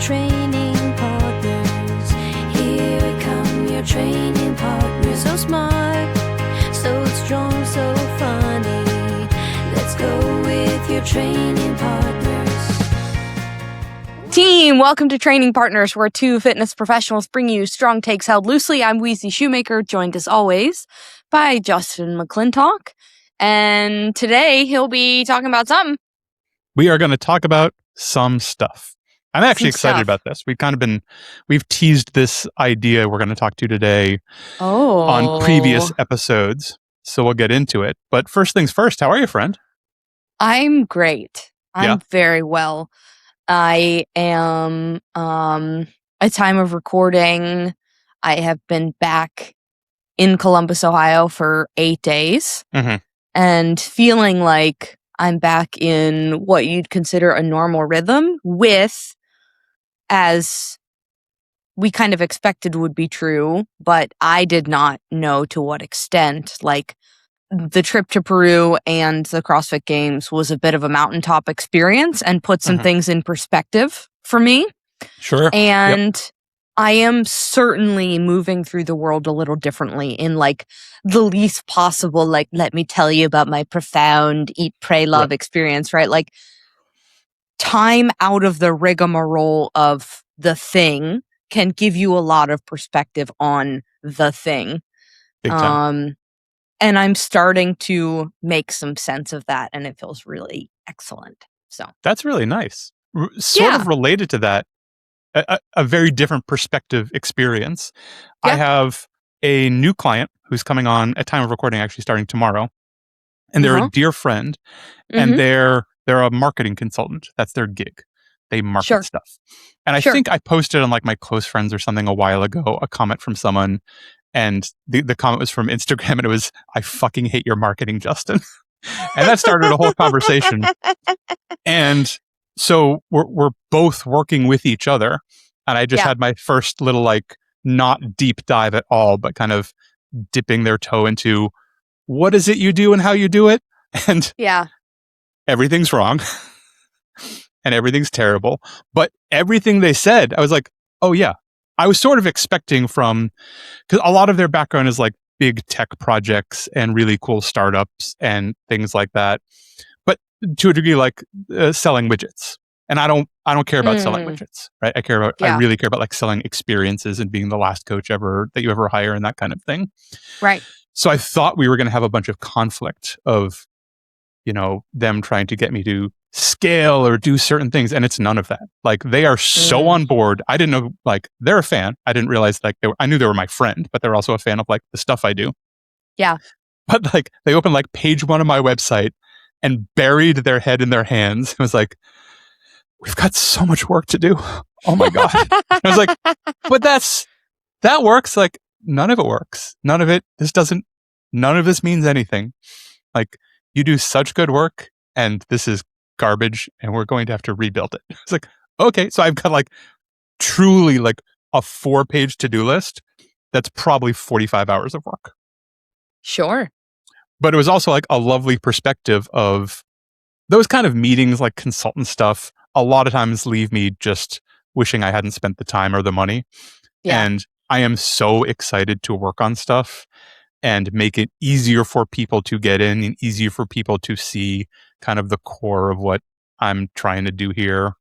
training partners. Here come your training partners. So smart, so strong, so funny. Let's go with your training partners. Team, welcome to Training Partners, where two fitness professionals bring you strong takes held loosely. I'm Weezy Shoemaker, joined as always by Justin McClintock. And today he'll be talking about something. We are going to talk about some stuff. I'm actually excited about this. We've teased this idea we're going to talk to today on previous episodes. So we'll get into it. But first things first, how are you, friend? I'm great. I'm very well. I am, at time of recording, I have been back in Columbus, Ohio for 8 days and feeling like I'm back in what you'd consider a normal rhythm with, as we kind of expected would be true, but I did not know to what extent, like, the trip to Peru and the CrossFit Games was a bit of a mountaintop experience and put some things in perspective for me. Sure. And I am certainly moving through the world a little differently in like the least possible, like, let me tell you about my profound eat, pray, love experience, right? Like, time out of the rigmarole of the thing can give you a lot of perspective on the thing. Big time. And I'm starting to make some sense of that, and it feels really excellent. So that's really nice. Sort of related to that, a very different perspective experience. I have a new client who's coming on at time of recording, actually starting tomorrow, and they're a dear friend, and they're a marketing consultant. That's their gig. They market stuff. And I think I posted on like my close friends or something a while ago, a comment from someone. And the comment was from Instagram, and it was, "I fucking hate your marketing, Justin." And that started a whole conversation. And so we're both working with each other. And I just had my first little, like, not deep dive at all, but kind of dipping their toe into what is it you do and how you do it. And everything's wrong. And everything's terrible. But everything they said, I was like, oh yeah. I was sort of expecting from, because a lot of their background is like big tech projects and really cool startups and things like that. But to a degree, like selling widgets. And I don't care about selling widgets, right? I really care about like selling experiences and being the last coach ever that you ever hire and that kind of thing. Right. So I thought we were going to have a bunch of conflict of, you know, them trying to get me to scale or do certain things, and it's none of that. Like, they are so on board. I didn't know, like, they're a fan. I didn't realize, like, I knew they were my friend, but they're also a fan of like the stuff I do. Yeah. But like, they opened like page 1 of my website and buried their head in their hands. It was like, we've got so much work to do. Oh my God. I was like, but that works. Like, none of it works. None of this means anything. Like, you do such good work, and this is garbage, and we're going to have to rebuild it. It's like, okay. So I've got like truly like a 4-page to-do list that's probably 45 hours of work. Sure. But it was also like a lovely perspective of those kind of meetings, like consultant stuff, a lot of times leave me just wishing I hadn't spent the time or the money. Yeah. And I am so excited to work on stuff and make it easier for people to get in and easier for people to see kind of the core of what I'm trying to do here.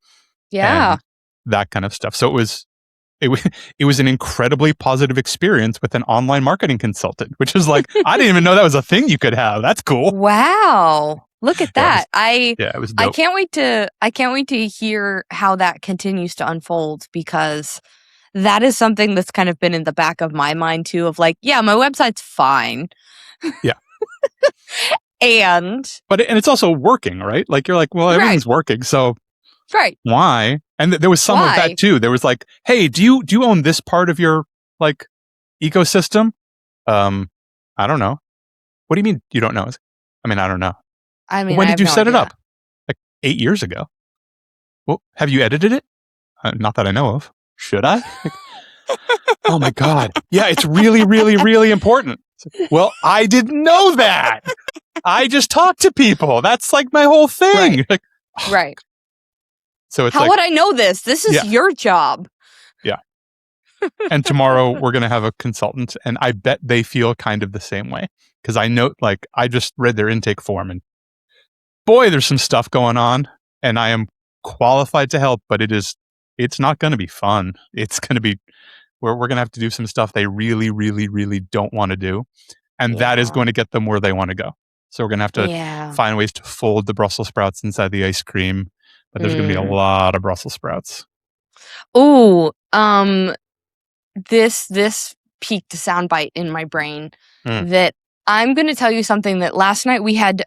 Yeah. And that kind of stuff. So it was an incredibly positive experience with an online marketing consultant, which is like, I didn't even know that was a thing you could have. That's cool. Wow. Look at that. It was dope. I can't wait to hear how that continues to unfold, because that is something that's kind of been in the back of my mind too, of like, yeah, my website's fine. Yeah. And it's also working, right? Like, you're like, well, everything's working. So why? And there was some of that too. There was like, hey, do you own this part of your like ecosystem? I don't know. What do you mean you don't know? I mean, I don't know. I mean, when did you set it up? Like 8 years ago. Well, have you edited it? Not that I know of. Should I? Oh my God. Yeah, it's really, really, really important. Well, I didn't know that. I just talk to people. That's like my whole thing. Right. So it's how would I know this? This is your job. Yeah. And tomorrow we're going to have a consultant, and I bet they feel kind of the same way. Because I know, like, I just read their intake form, and boy, there's some stuff going on, and I am qualified to help, but it's not going to be fun. It's going to be, we're going to have to do some stuff they really, really, really don't want to do. And that is going to get them where they want to go. So we're going to have to find ways to fold the Brussels sprouts inside the ice cream. But there's going to be a lot of Brussels sprouts. Ooh, this peaked a soundbite in my brain that I'm going to tell you something that last night we had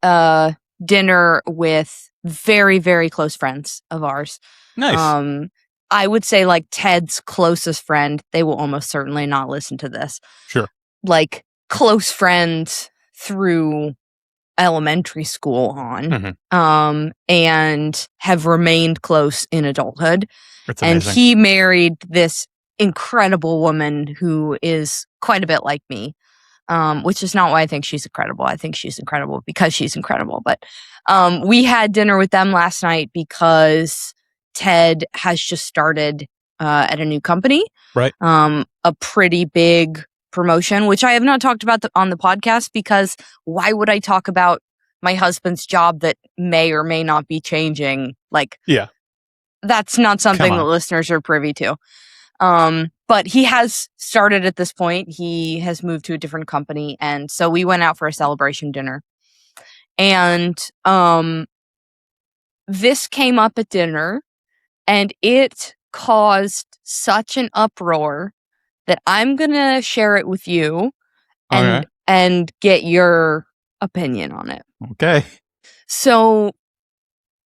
dinner with very, very close friends of ours. Nice. I would say like Ted's closest friend. They will almost certainly not listen to this. Sure. Like close friends through elementary school on, and have remained close in adulthood. That's amazing. And he married this incredible woman who is quite a bit like me, which is not why I think she's incredible. I think she's incredible because she's incredible. But we had dinner with them last night because Ted has just started at a new company. Right. A pretty big promotion, which I have not talked about on the podcast because why would I talk about my husband's job that may or may not be changing? Like, that's not something that listeners are privy to. But he has started at this point. He has moved to a different company. And so we went out for a celebration dinner. And this came up at dinner, and it caused such an uproar that I'm going to share it with you and get your opinion on it. Okay. So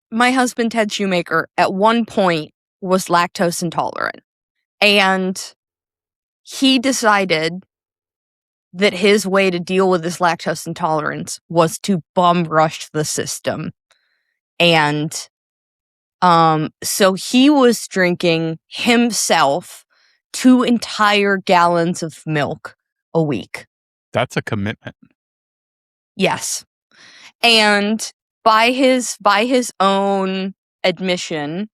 my husband, Ted Shoemaker, at one point was lactose intolerant. And he decided that his way to deal with this lactose intolerance was to bum rush the system. And so he was drinking himself 2 entire gallons of milk a week. That's a commitment. Yes. And by his own admission,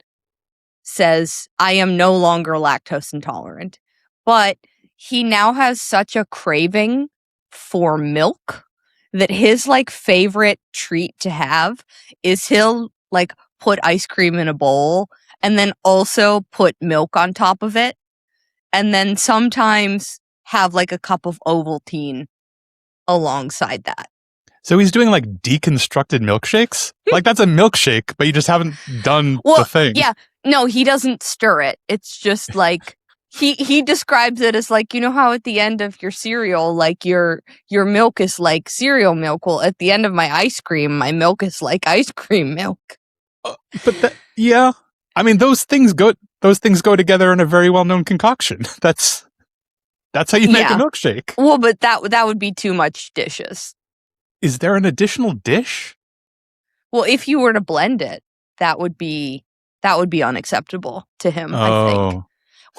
says, I am no longer lactose intolerant. But he now has such a craving for milk that his like favorite treat to have is he'll like put ice cream in a bowl and then also put milk on top of it. And then sometimes have like a cup of Ovaltine alongside that. So he's doing like deconstructed milkshakes? Like that's a milkshake, but you just haven't done the thing. Yeah. No, he doesn't stir it. It's just like he describes it as like, you know how at the end of your cereal, like your milk is like cereal milk. Well, at the end of my ice cream, my milk is like ice cream milk. But I mean, those things go together in a very well-known concoction. That's how you make a milkshake. Well, but that would be too much dishes. Is there an additional dish? Well, if you were to blend it, that would be unacceptable to him, I think.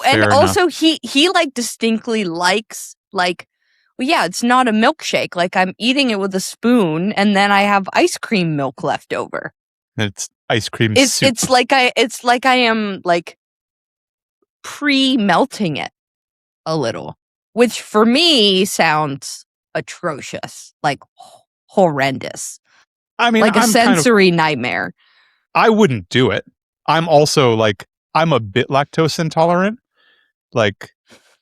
And also he like distinctly likes like, well, yeah, it's not a milkshake. Like I'm eating it with a spoon and then I have ice cream milk left over. It's ice cream soup. It's like I am like pre-melting it a little, which for me sounds atrocious, like horrendous. I mean, like a sensory nightmare. I wouldn't do it. I'm also like, I'm a bit lactose intolerant. Like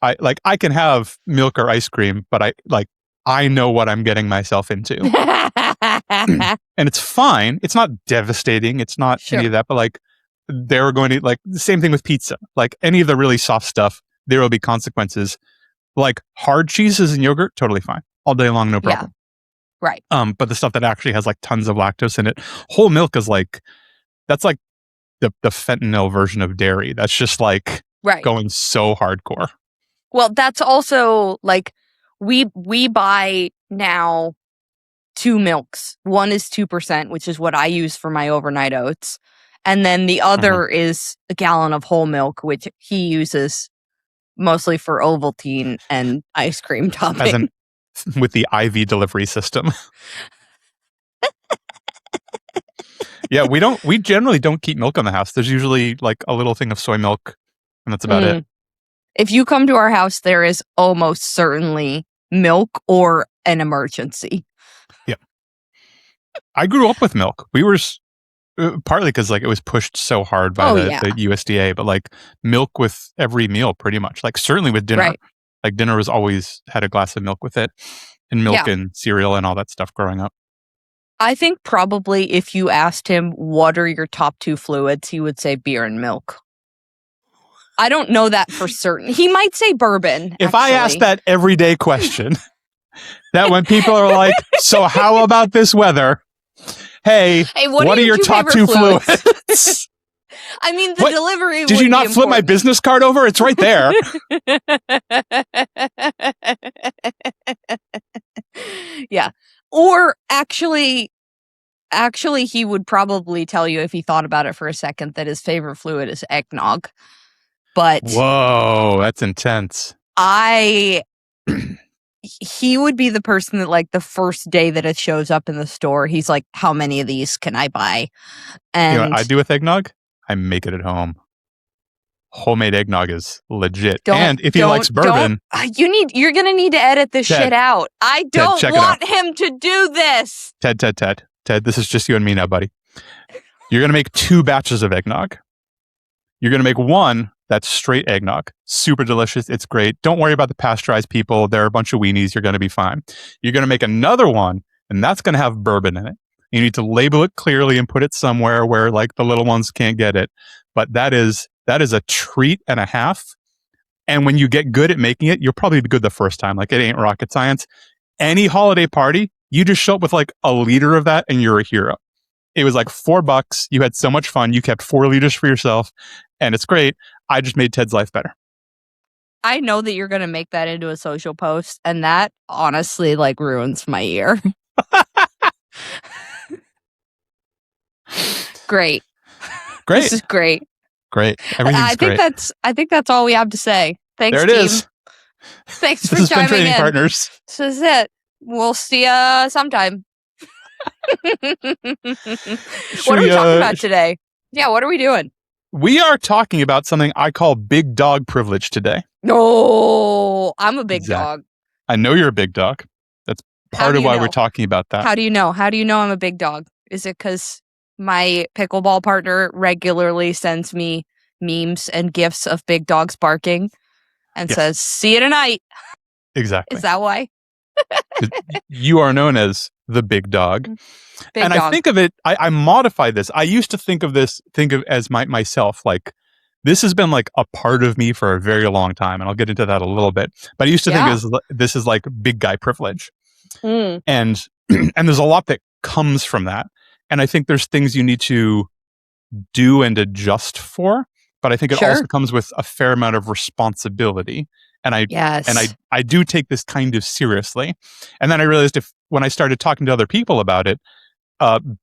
I can have milk or ice cream, but I know what I'm getting myself into. And it's fine. It's not devastating. It's not any of that, but like they're going to like the same thing with pizza. Like any of the really soft stuff, there will be consequences. Like hard cheeses and yogurt, totally fine. All day long, no problem. Yeah. Right. But the stuff that actually has like tons of lactose in it, whole milk is like, that's like the fentanyl version of dairy. That's just like going so hardcore. Well, that's also like we buy now 2 milks. One is 2%, which is what I use for my overnight oats. And then the other is a gallon of whole milk, which he uses mostly for Ovaltine and ice cream topping. With the IV delivery system. Yeah, we generally don't keep milk in the house. There's usually like a little thing of soy milk, and that's about it. If you come to our house, there is almost certainly milk or an emergency. Yeah. I grew up with milk. We were partly because like it was pushed so hard by the USDA, but like milk with every meal pretty much. Like certainly with dinner. Right. Like dinner was always had a glass of milk with it, and milk and cereal and all that stuff growing up. I think probably if you asked him what are your top 2 fluids, he would say beer and milk. I don't know that for certain. He might say bourbon. If I ask that everyday question, that when people are like, so how about this weather? Hey, what are your top 2 fluids? I mean, the delivery. Did you not flip my business card over? It's right there. Yeah. Or actually, he would probably tell you if he thought about it for a second that his favorite fluid is eggnog. But whoa, that's intense. He would be the person that like the first day that it shows up in the store, he's like, how many of these can I buy? And you know what I do with eggnog? I make it at home. Homemade eggnog is legit. And if he likes bourbon, you're gonna need to edit this shit out. I don't want him to do this. Ted, this is just you and me now, buddy. You're gonna make 2 batches of eggnog. You're gonna make one that's straight eggnog. Super delicious. It's great. Don't worry about the pasteurized people. They're a bunch of weenies. You're going to be fine. You're going to make another one, and that's going to have bourbon in it. You need to label it clearly and put it somewhere where like the little ones can't get it. But that is a treat and a half. And when you get good at making it, you'll probably be good the first time. Like it ain't rocket science. Any holiday party, you just show up with like a liter of that and you're a hero. It was like $4. You had so much fun. You kept 4 liters for yourself, and it's great. I just made Ted's life better. I know that you're going to make that into a social post, and that honestly like ruins my ear. Great. This is great. Great. Everything's great. I think that's all we have to say. Thanks, there it team. Is. Thanks for chiming in. This has been Trading in. Partners. This is it. We'll see you sometime. What are we talking about today? Yeah, what are we doing? We are talking about something I call Big Dawg Privilege today. No, I'm a big dog. I know you're a big dog. That's part of why we're talking about that. How do you know? How do you know I'm a big dog? Is it because my pickleball partner regularly sends me memes and gifs of big dogs barking and says, see you tonight? Exactly. Is that why? You are known as the big dog. Big dog. I think of it, I modify this. I used to think of as myself, like this has been like a part of me for a very long time. And I'll get into that a little bit. But I used to think this is like big guy privilege. And there's a lot that comes from that. And I think there's things you need to do and adjust for. But I think it also comes with a fair amount of responsibility. And I do take this kind of seriously. And then I realized when I started talking to other people about it,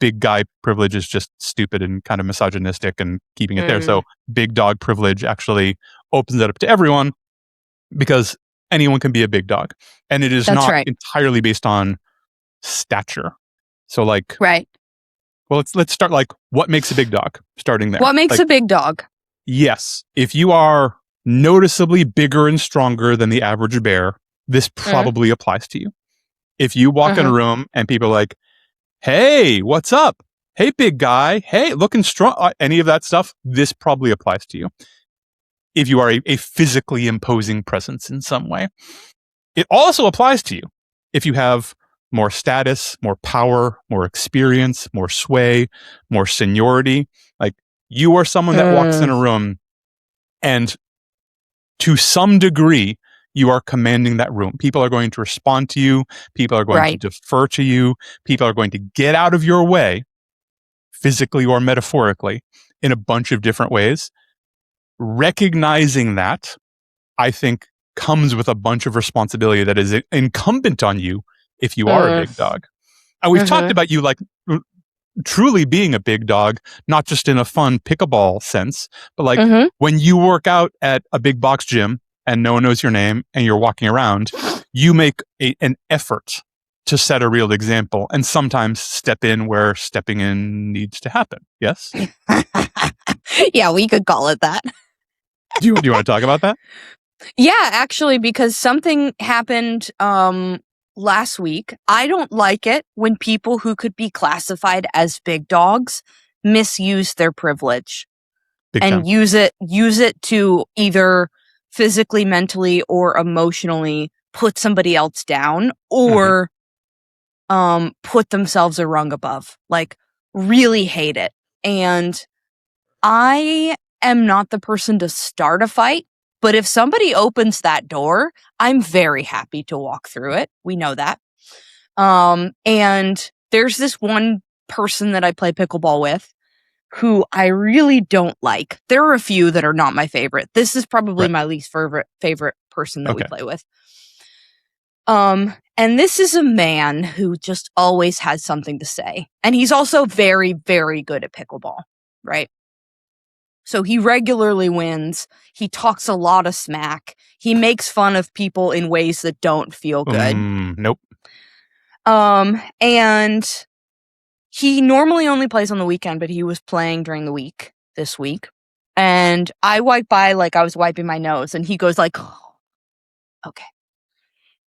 big guy privilege is just stupid and kind of misogynistic and keeping it there. So big dog privilege actually opens it up to everyone because anyone can be a big dog. And it is not entirely based on stature. So like, well, let's start like what makes a big dog, starting there. What makes a big dog? Yes. If you are noticeably bigger and stronger than the average bear, this probably applies to you. If you walk in a room and people are like, hey, what's up? Hey, big guy. Hey, looking strong. Any of that stuff, this probably applies to you. If you are a physically imposing presence in some way. It also applies to you if you have more status, more power, more experience, more sway, more seniority. Like you are someone that walks in a room and to some degree, you are commanding that room. People are going to respond to you. People are going to defer to you. People are going to get out of your way, physically or metaphorically, in a bunch of different ways. Recognizing that, I think, comes with a bunch of responsibility that is incumbent on you if you are a big dog. And we've talked about you like truly being a big dog, not just in a fun pickleball sense, but like when you work out at a big box gym and no one knows your name and you're walking around, you make an effort to set a real example and sometimes step in where stepping in needs to happen. Yes? Yeah, we could call it that. Do you want to talk about that? Yeah, actually, because something happened last week. I don't like it when people who could be classified as big dogs misuse their privilege Big and time. use it to either physically, mentally, or emotionally put somebody else down or put themselves a rung above. Like, really hate it. And I am not the person to start a fight, but if somebody opens that door, I'm very happy to walk through it. We know that. And there's this one person that I play pickleball with who I really don't like. There are a few that are not my favorite. This is probably my least favorite person that we play with. And this is a man who just always has something to say. And he's also very, very good at pickleball, right? So he regularly wins. He talks a lot of smack. He makes fun of people in ways that don't feel good. Nope. And he normally only plays on the weekend, but he was playing during the week this week. And I wiped by like I was wiping my nose, and he goes like, oh, okay,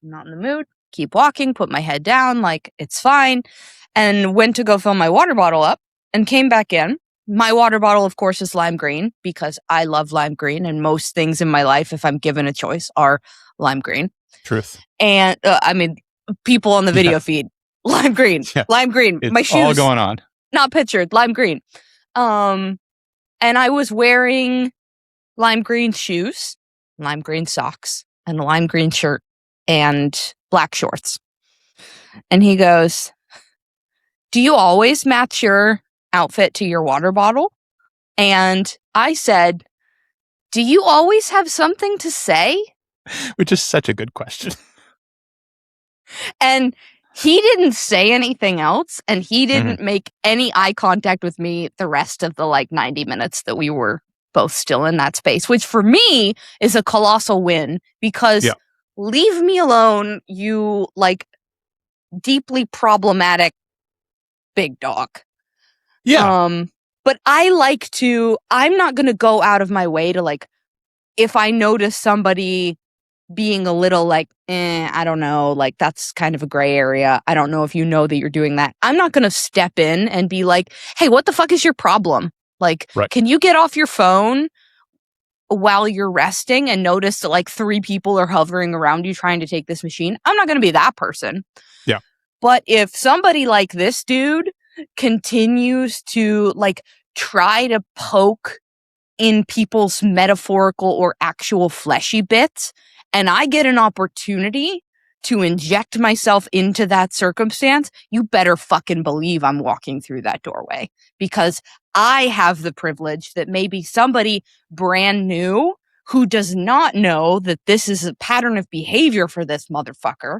I'm not in the mood. Keep walking, put my head down, like it's fine. And went to go fill my water bottle up and came back in. My water bottle, of course, is lime green because I love lime green, and most things in my life, if I'm given a choice, are lime green. Truth. And I mean, people on the video feed, lime green, lime green. It's my shoes, all going on. Not pictured, lime green. And I was wearing lime green shoes, lime green socks, and a lime green shirt and black shorts. And he goes, do you always match your outfit to your water bottle? And I said, do you always have something to say? Which is such a good question. And he didn't say anything else, and he didn't make any eye contact with me the rest of the 90 minutes that we were both still in that space, which for me is a colossal win because leave me alone, you deeply problematic big dog. Yeah. But I'm not going to go out of my way to if I notice somebody being a little I don't know, that's kind of a gray area. I don't know if you know that you're doing that. I'm not going to step in and be like, hey, what the fuck is your problem? Can you get off your phone while you're resting and notice that 3 people are hovering around you trying to take this machine? I'm not going to be that person. Yeah. But if somebody like this dude continues to try to poke in people's metaphorical or actual fleshy bits, and I get an opportunity to inject myself into that circumstance, you better fucking believe I'm walking through that doorway, because I have the privilege that maybe somebody brand new who does not know that this is a pattern of behavior for this motherfucker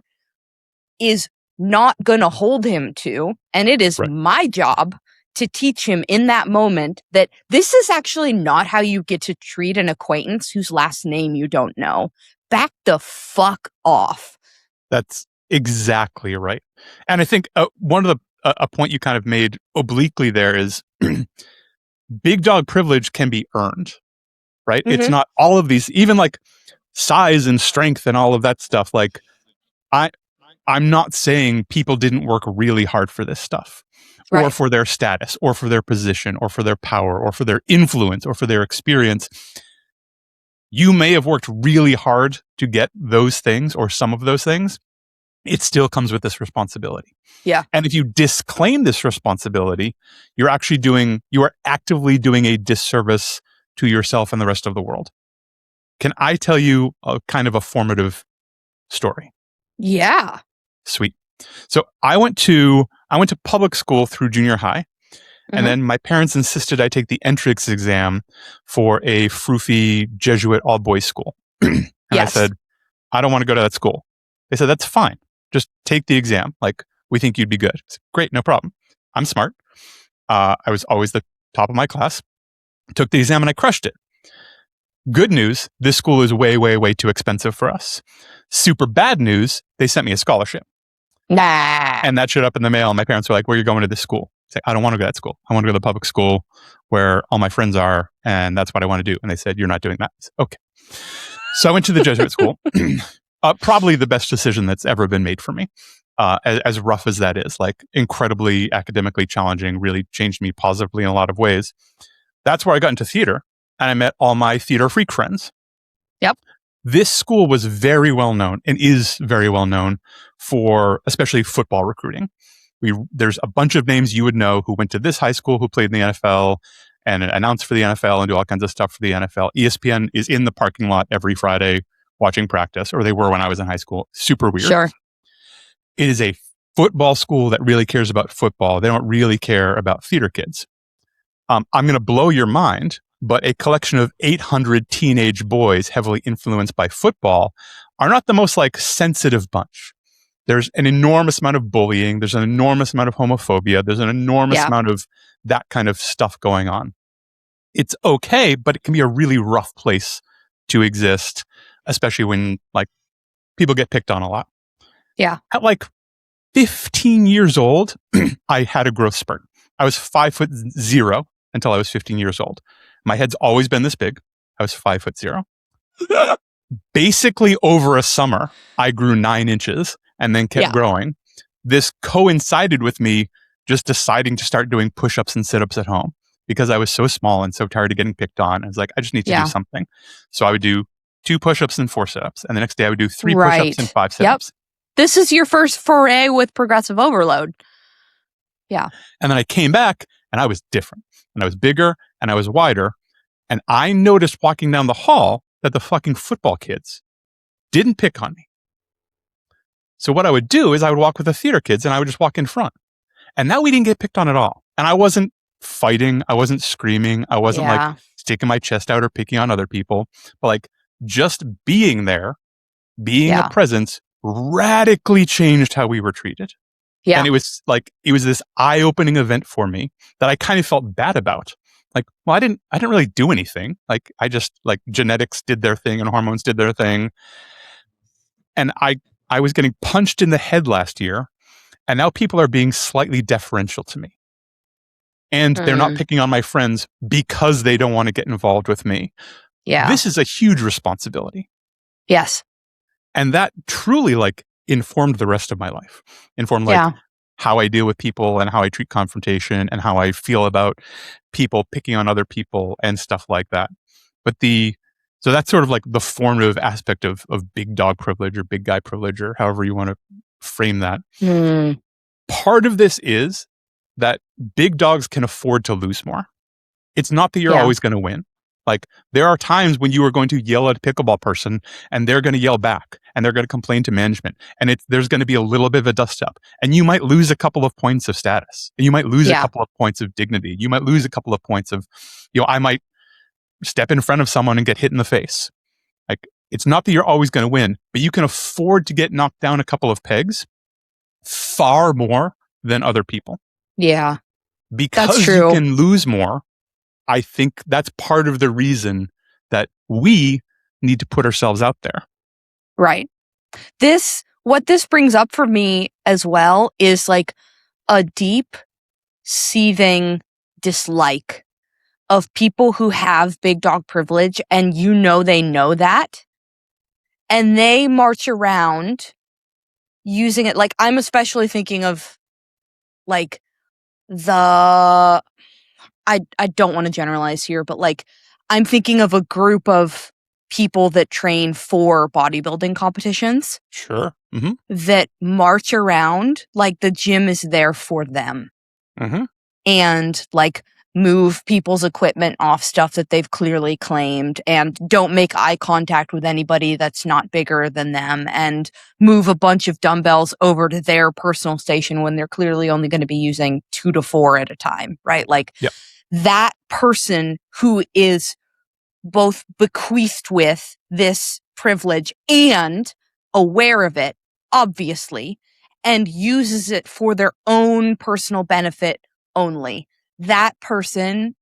is not gonna hold him to, and it is my job to teach him in that moment that this is actually not how you get to treat an acquaintance whose last name you don't know. Back the fuck off. That's exactly right. And I think one of a point you kind of made obliquely there is big dog privilege can be earned, right? It's not all of these, even size and strength and all of that stuff. I'm not saying people didn't work really hard for this stuff, or for their status, or for their position, or for their power, or for their influence, or for their experience. You may have worked really hard to get those things or some of those things. It still comes with this responsibility. Yeah. And if you disclaim this responsibility, you are actively doing a disservice to yourself and the rest of the world. Can I tell you a kind of a formative story? Yeah. Sweet. So I went to public school through junior high. And then my parents insisted I take the entrance exam for a froofy Jesuit all-boys school. And I said, I don't want to go to that school. They said, that's fine. Just take the exam. We think you'd be good. I said, great, no problem. I'm smart. I was always the top of my class. Took the exam and I crushed it. Good news, this school is way, way, way too expensive for us. Super bad news, they sent me a scholarship. Nah. And that showed up in the mail. And my parents were like, "Where are you going to this school?" I said, "I don't want to go to that school. I want to go to the public school where all my friends are. And that's what I want to do." And they said, "You're not doing that." I said, "Okay." So I went to the Jesuit school. Probably the best decision that's ever been made for me. As rough as that is, like incredibly academically challenging, really changed me positively in a lot of ways. That's where I got into theater, and I met all my theater freak friends. Yep. This school was very well known and is very well known for especially football recruiting. There's a bunch of names you would know who went to this high school, who played in the NFL and announced for the NFL and do all kinds of stuff for the NFL. ESPN is in the parking lot every Friday watching practice, or they were when I was in high school. Super weird. Sure. It is a football school that really cares about football. They don't really care about theater kids. I'm going to blow your mind, but a collection of 800 teenage boys heavily influenced by football are not the most like sensitive bunch. There's an enormous amount of bullying. There's an enormous amount of homophobia. There's an enormous amount of that kind of stuff going on. It's okay, but it can be a really rough place to exist, especially when like people get picked on a lot. Yeah. At like 15 years old, I had a growth spurt. I was 5'0" until I was 15 years old. My head's always been this big. I was 5'0". Basically over a summer, I grew 9 inches and then kept growing. This coincided with me just deciding to start doing push-ups and sit-ups at home because I was so small and so tired of getting picked on. I was like, I just need to do something. So I would do 2 push-ups and 4 sit-ups. And the next day I would do 3 push-ups and 5 sit-ups. This is your first foray with progressive overload. Yeah. And then I came back and I was different. And I was bigger and I was wider. And I noticed walking down the hall that the fucking football kids didn't pick on me. So what I would do is I would walk with the theater kids and I would just walk in front. And now we didn't get picked on at all. And I wasn't fighting. I wasn't screaming. I wasn't like sticking my chest out or picking on other people. But like just being there, being a presence radically changed how we were treated. Yeah. And it was this eye-opening event for me that I kind of felt bad about. Like, well, I didn't really do anything. Like, I just like genetics did their thing and hormones did their thing. And I was getting punched in the head last year, and now people are being slightly deferential to me. And they're not picking on my friends because they don't want to get involved with me. Yeah. This is a huge responsibility. Yes. And that truly like informed the rest of my life. Informed like how I deal with people and how I treat confrontation and how I feel about people picking on other people and stuff like that. But so that's sort of like the formative aspect of big dog privilege or big guy privilege or however you want to frame that. Part of this is that big dogs can afford to lose more. It's not that you're always going to win. Like there are times when you are going to yell at a pickleball person and they're going to yell back and they're going to complain to management and there's going to be a little bit of a dust up and you might lose a couple of points of status and you might lose a couple of points of dignity. You might lose a couple of points of, I might step in front of someone and get hit in the face. Like it's not that you're always going to win, but you can afford to get knocked down a couple of pegs far more than other people. Yeah. Because you can lose more. I think that's part of the reason that we need to put ourselves out there. Right. What this brings up for me as well is like a deep, seething dislike of people who have big dog privilege and they know that. And they march around using it. Like I'm especially thinking of like I don't want to generalize here, but like I'm thinking of a group of people that train for bodybuilding competitions. Sure. That march around like the gym is there for them. And like move people's equipment off stuff that they've clearly claimed and don't make eye contact with anybody that's not bigger than them and move a bunch of dumbbells over to their personal station when they're clearly only going to be using 2 to 4 at a time, right? Like that person who is both bequeathed with this privilege and aware of it, obviously, and uses it for their own personal benefit only. That person,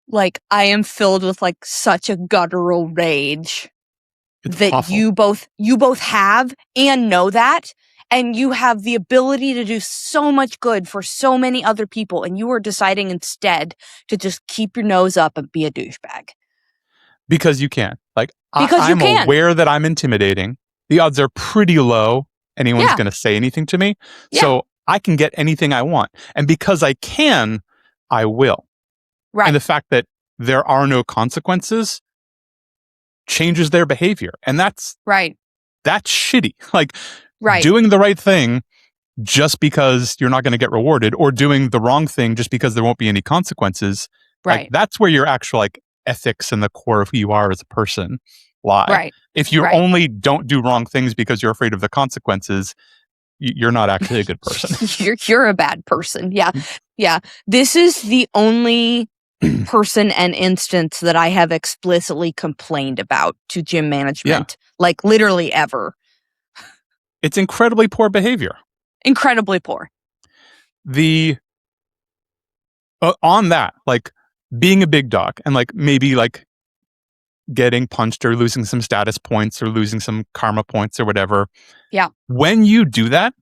like, I am filled with like such a guttural rage it's that awful. you both have and know that and you have the ability to do so much good for so many other people, and you are deciding instead to just keep your nose up and be a douchebag. Because you can. Like, because I'm aware that I'm intimidating. The odds are pretty low anyone's going to say anything to me. Yeah. So I can get anything I want. And because I can, I will. Right. And the fact that there are no consequences changes their behavior. And that's shitty. Like, doing the right thing just because you're not going to get rewarded, or doing the wrong thing just because there won't be any consequences. Right. Like, that's where your actual like ethics and the core of who you are as a person lie. Right. If you only don't do wrong things because you're afraid of the consequences, you're not actually a good person. You're a bad person. Yeah. Yeah. This is the only person and instance that I have explicitly complained about to gym management. Like, literally ever. It's incredibly poor behavior. Incredibly poor. On that, like, being a big dog and like maybe like getting punched or losing some status points or losing some karma points or whatever. Yeah. When you do that,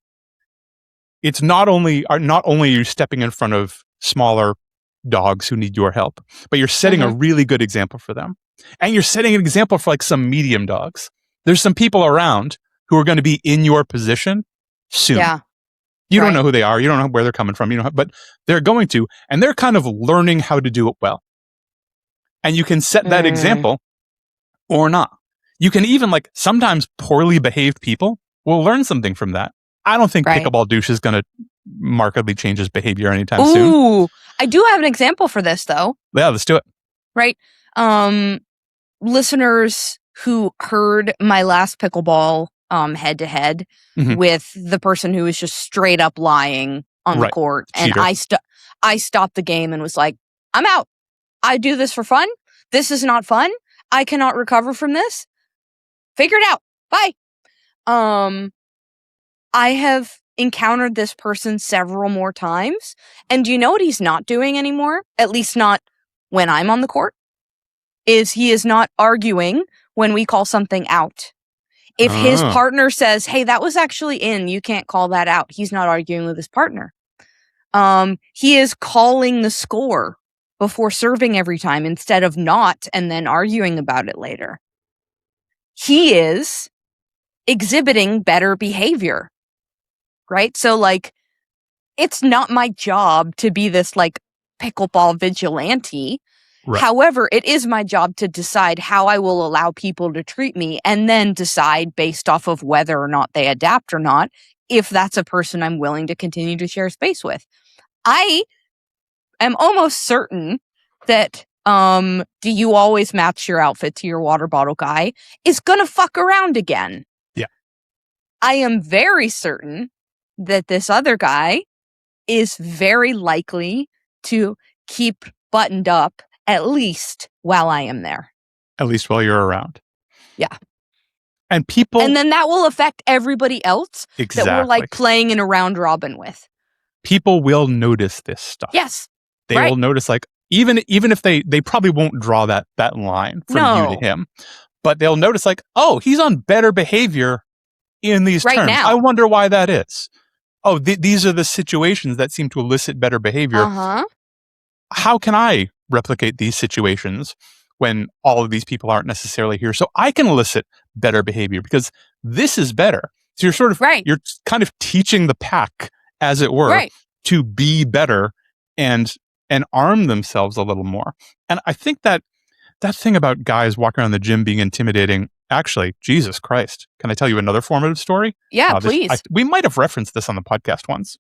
it's not only are you stepping in front of smaller dogs who need your help, but you're setting a really good example for them. And you're setting an example for like some medium dogs. There's some people around who are going to be in your position soon. Yeah. You don't know who they are. You don't know where they're coming from. But they're going to, and they're kind of learning how to do it well. And you can set that example or not. You can even, like, sometimes poorly behaved people will learn something from that. I don't think Pickleball Douche is going to markedly change his behavior anytime soon. Ooh, I do have an example for this, though. Yeah, let's do it. Right. Listeners who heard my last pickleball head-to-head with the person who was just straight up lying on the court. And I stopped the game and was like, I'm out. I do this for fun. This is not fun. I cannot recover from this. Figure it out. Bye. I have encountered this person several more times. And do you know what he's not doing anymore? At least not when I'm on the court. Is he is not arguing when we call something out. If his partner says, hey, that was actually in, you can't call that out. He's not arguing with his partner. He is calling the score before serving every time instead of not and then arguing about it later. He is exhibiting better behavior, right? So, like, it's not my job to be this, like, pickleball vigilante. Right. However, it is my job to decide how I will allow people to treat me and then decide based off of whether or not they adapt or not, if that's a person I'm willing to continue to share space with. I am almost certain that do you always match your outfit to your water bottle guy is gonna fuck around again. Yeah. I am very certain that this other guy is very likely to keep buttoned up at least while I am there. At least while you're around. Yeah. And then that will affect everybody else that we're like playing in a round robin with. People will notice this stuff. Yes. They will notice, like, even if they probably won't draw that line from you to him, but they'll notice, like, oh, he's on better behavior in these terms. Now. I wonder why that is. Oh, these are the situations that seem to elicit better behavior. How can I replicate these situations when all of these people aren't necessarily here, so I can elicit better behavior because this is better? So you're sort of you're kind of teaching the pack, as it were, to be better and arm themselves a little more. And I think that thing about guys walking around the gym being intimidating, actually, Jesus Christ, can I tell you another formative story? Yeah, please. We might have referenced this on the podcast once.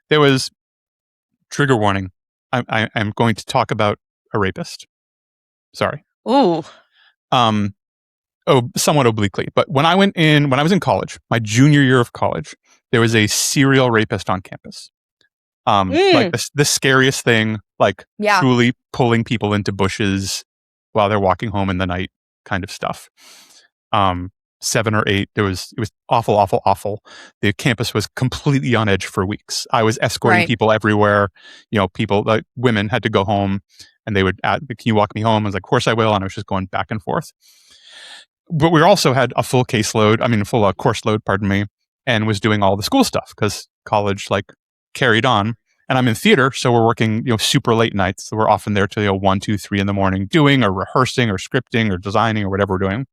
There was, trigger warning, I'm going to talk about a rapist. Sorry. Ooh. Somewhat obliquely. But when I was in college, my junior year of college, there was a serial rapist on campus. Like the scariest thing, like truly pulling people into bushes while they're walking home in the night kind of stuff. 7 or 8, it was awful, awful, awful. The campus was completely on edge for weeks. I was escorting people everywhere. People, like women, had to go home and they would can you walk me home? I was like, of course I will. And I was just going back and forth. But we also had a full course load, pardon me, and was doing all the school stuff because college like carried on. And I'm in theater, so we're working, super late nights. So we're often there till 1, 2, 3 in the morning, doing or rehearsing or scripting or designing or whatever we're doing.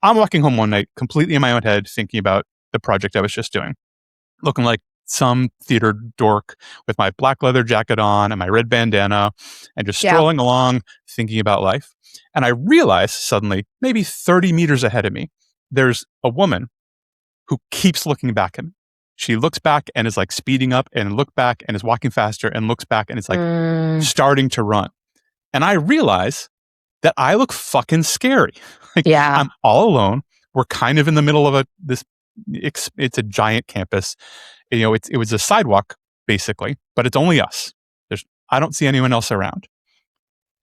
I'm walking home one night, completely in my own head, thinking about the project I was just doing, looking like some theater dork with my black leather jacket on and my red bandana, and just strolling along, thinking about life. And I realize suddenly, maybe 30 meters ahead of me, there's a woman who keeps looking back at me. She looks back and is like speeding up and look back and is walking faster and looks back and it's like starting to run. And I realize that I look fucking scary. I'm all alone. We're kind of in the middle of it's a giant campus. It was a sidewalk basically, but it's only us. I don't see anyone else around.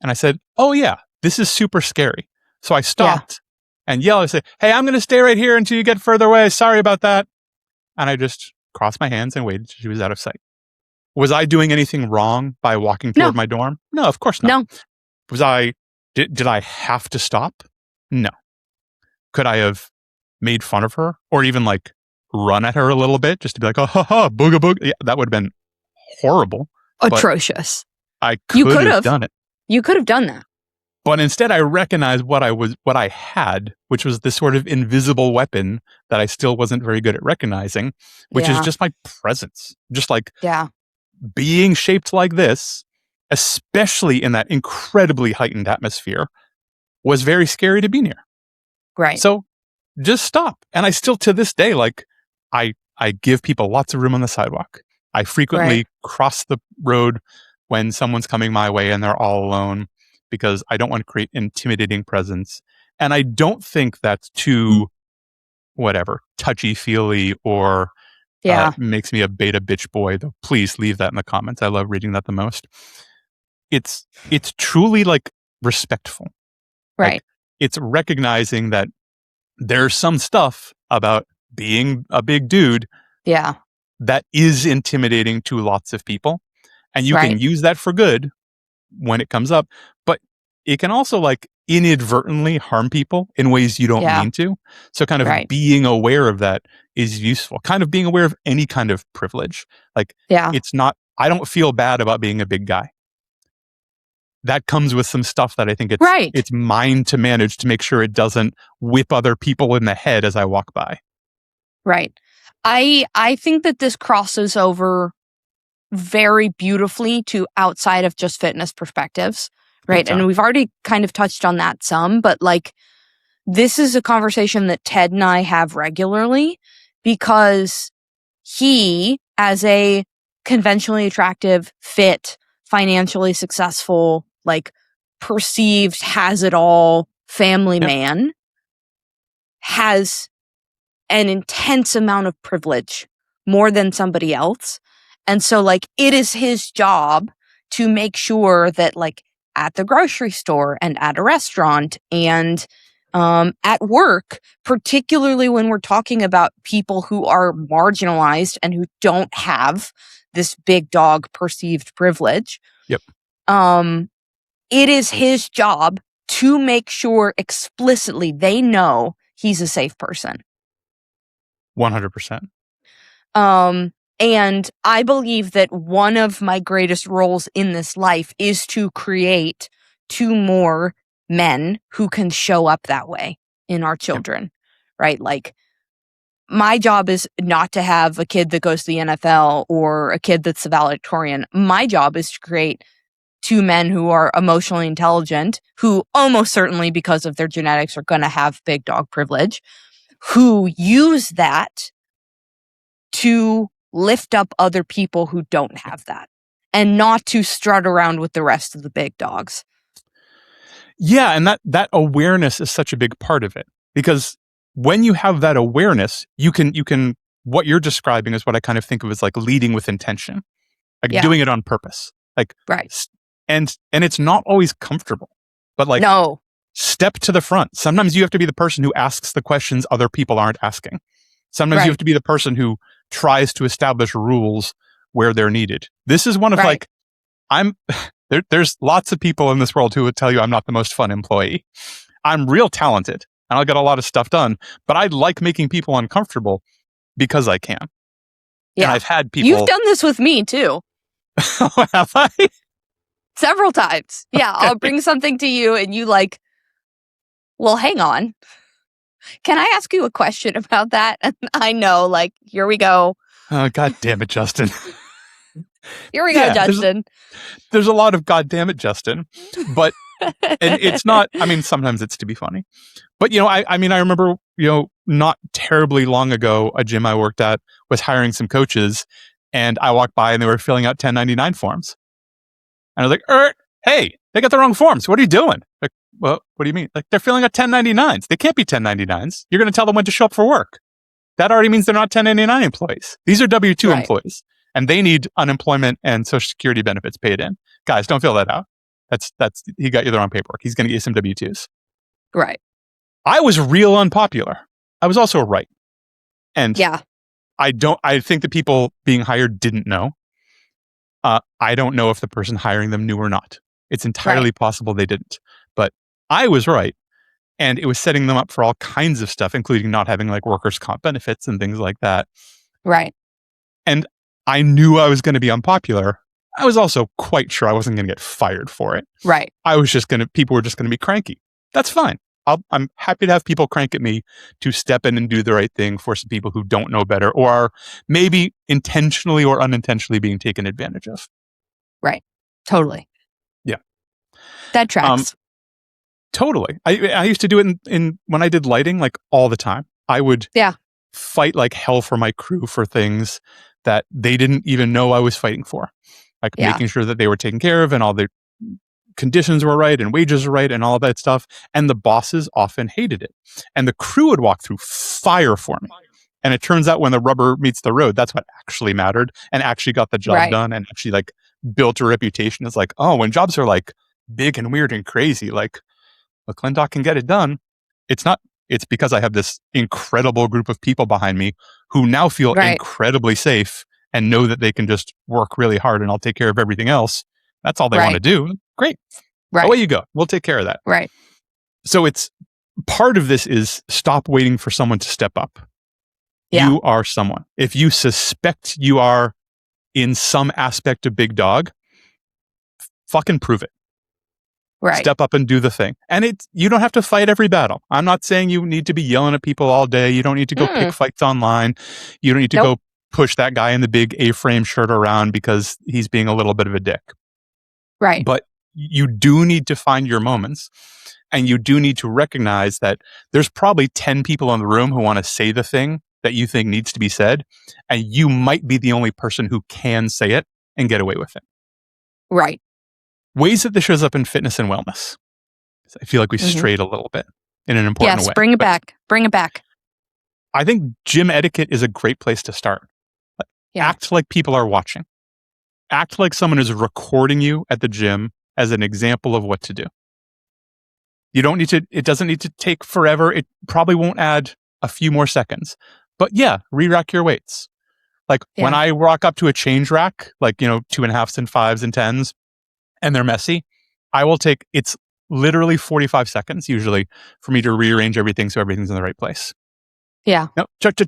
And I said, oh yeah, this is super scary. So I stopped and yelled. I said, hey, I'm going to stay right here until you get further away. Sorry about that. And I just crossed my hands and waited till she was out of sight. Was I doing anything wrong by walking toward my dorm? No, of course not. No. Did I have to stop? No. Could I have made fun of her or even like run at her a little bit just to be like, oh, ha, ha, booga booga? Yeah, that would have been horrible. Atrocious. I could have done it. You could have done that. But instead, I recognized what I had, which was this sort of invisible weapon that I still wasn't very good at recognizing, which is just my presence. Just like being shaped like this, especially in that incredibly heightened atmosphere, was very scary to be near. Right. So just stop. And I still, to this day, like I give people lots of room on the sidewalk. I frequently cross the road when someone's coming my way and they're all alone, because I don't want to create intimidating presence. And I don't think that's too, touchy-feely or makes me a beta bitch boy. Though, please leave that in the comments. I love reading that the most. It's truly like respectful. Right. Like, it's recognizing that there's some stuff about being a big dude that is intimidating to lots of people. And you can use that for good when it comes up, but it can also like inadvertently harm people in ways you don't mean to. So kind of being aware of that is useful. Kind of being aware of any kind of privilege. Like it's not, I don't feel bad about being a big guy. That comes with some stuff that I think it's mine to manage to make sure it doesn't whip other people in the head as I walk by. Right. I think that this crosses over very beautifully to outside of just fitness perspectives, right? And we've already kind of touched on that some, but like this is a conversation that Ted and I have regularly because he, as a conventionally attractive, fit, financially successful, like perceived has it all family man, has an intense amount of privilege, more than somebody else. And so like it is his job to make sure that like at the grocery store and at a restaurant and at work, particularly when we're talking about people who are marginalized and who don't have this big dog perceived privilege. Yep. It is his job to make sure explicitly they know he's a safe person. 100%. And I believe that one of my greatest roles in this life is to create 2 more men who can show up that way in our children, right? Like, my job is not to have a kid that goes to the NFL or a kid that's the valedictorian. My job is to create 2 men who are emotionally intelligent, who almost certainly, because of their genetics, are going to have big dog privilege, who use that to lift up other people who don't have that and not to strut around with the rest of the big dogs. Yeah, and that awareness is such a big part of it, because when you have that awareness, you can what you're describing is what I kind of think of as like leading with intention, like doing it on purpose, like and it's not always comfortable, but like step to the front. Sometimes you have to be the person who asks the questions other people aren't asking. Sometimes you have to be the person who tries to establish rules where they're needed. This is one of like, there's lots of people in this world who would tell you I'm not the most fun employee. I'm real talented and I'll get a lot of stuff done, but I like making people uncomfortable because I can. Yeah. And I've had people... You've done this with me, too. Oh, have I? Several times. Yeah, Okay. I'll bring something to you and you like, well, hang on. Can I ask you a question about that? And I know, like, here we go. Oh, God damn it, Justin. Here we go, Justin. There's a lot of God damn it, Justin. But, and it's not, I mean, sometimes it's to be funny. But, I remember, not terribly long ago, a gym I worked at was hiring some coaches, and I walked by and they were filling out 1099 forms. And I was like, hey, they got the wrong forms. What are you doing? Like, well, what do you mean? Like, they're filling out 1099s. They can't be 1099s. You're going to tell them when to show up for work. That already means they're not 1099 employees. These are W-2 employees. And they need unemployment and Social Security benefits paid in. Guys, don't fill that out. He got you the wrong paperwork. He's going to get you some W-2s. Right. I was real unpopular. I was also right. And yeah. I think the people being hired didn't know. I don't know if the person hiring them knew or not. It's entirely possible they didn't. But I was right. And it was setting them up for all kinds of stuff, including not having like workers' comp benefits and things like that. Right. And I knew I was going to be unpopular. I was also quite sure I wasn't going to get fired for it. Right. People were just going to be cranky. That's fine. I'm happy to have people crank at me to step in and do the right thing for some people who don't know better or are maybe intentionally or unintentionally being taken advantage of. Right. Totally. Yeah. That tracks. Totally. I used to do it in when I did lighting, like all the time. I would fight like hell for my crew for things that they didn't even know I was fighting for. Like making sure that they were taken care of and all the conditions were right and wages were right and all of that stuff. And the bosses often hated it. And the crew would walk through fire for me. And it turns out when the rubber meets the road, that's what actually mattered and actually got the job done and actually like built a reputation. It's like, oh, when jobs are like big and weird and crazy, like McClintock can get it done. It's because I have this incredible group of people behind me who now feel incredibly safe and know that they can just work really hard and I'll take care of everything else. That's all they want to do. Great. Away you go. We'll take care of that. Right. So it's part of this is stop waiting for someone to step up. Yeah. You are someone. If you suspect you are in some aspect of Big Dawg, fucking prove it. Right. Step up and do the thing. And you don't have to fight every battle. I'm not saying you need to be yelling at people all day. You don't need to go pick fights online. You don't need to go push that guy in the big A-frame shirt around because he's being a little bit of a dick. Right. But you do need to find your moments. And you do need to recognize that there's probably 10 people in the room who want to say the thing that you think needs to be said. And you might be the only person who can say it and get away with it. Right. Ways that this shows up in fitness and wellness. I feel like we strayed a little bit in an important way. Yes, bring it back. Bring it back. I think gym etiquette is a great place to start. Act like people are watching. Act like someone is recording you at the gym as an example of what to do. You don't need to, it doesn't need to take forever. It probably won't add a few more seconds. But re-rack your weights. Like when I walk up to a change rack, like, 2.5s and 5s and 10s, and they're messy, it's literally 45 seconds usually for me to rearrange everything so everything's in the right place. Yeah. No, great.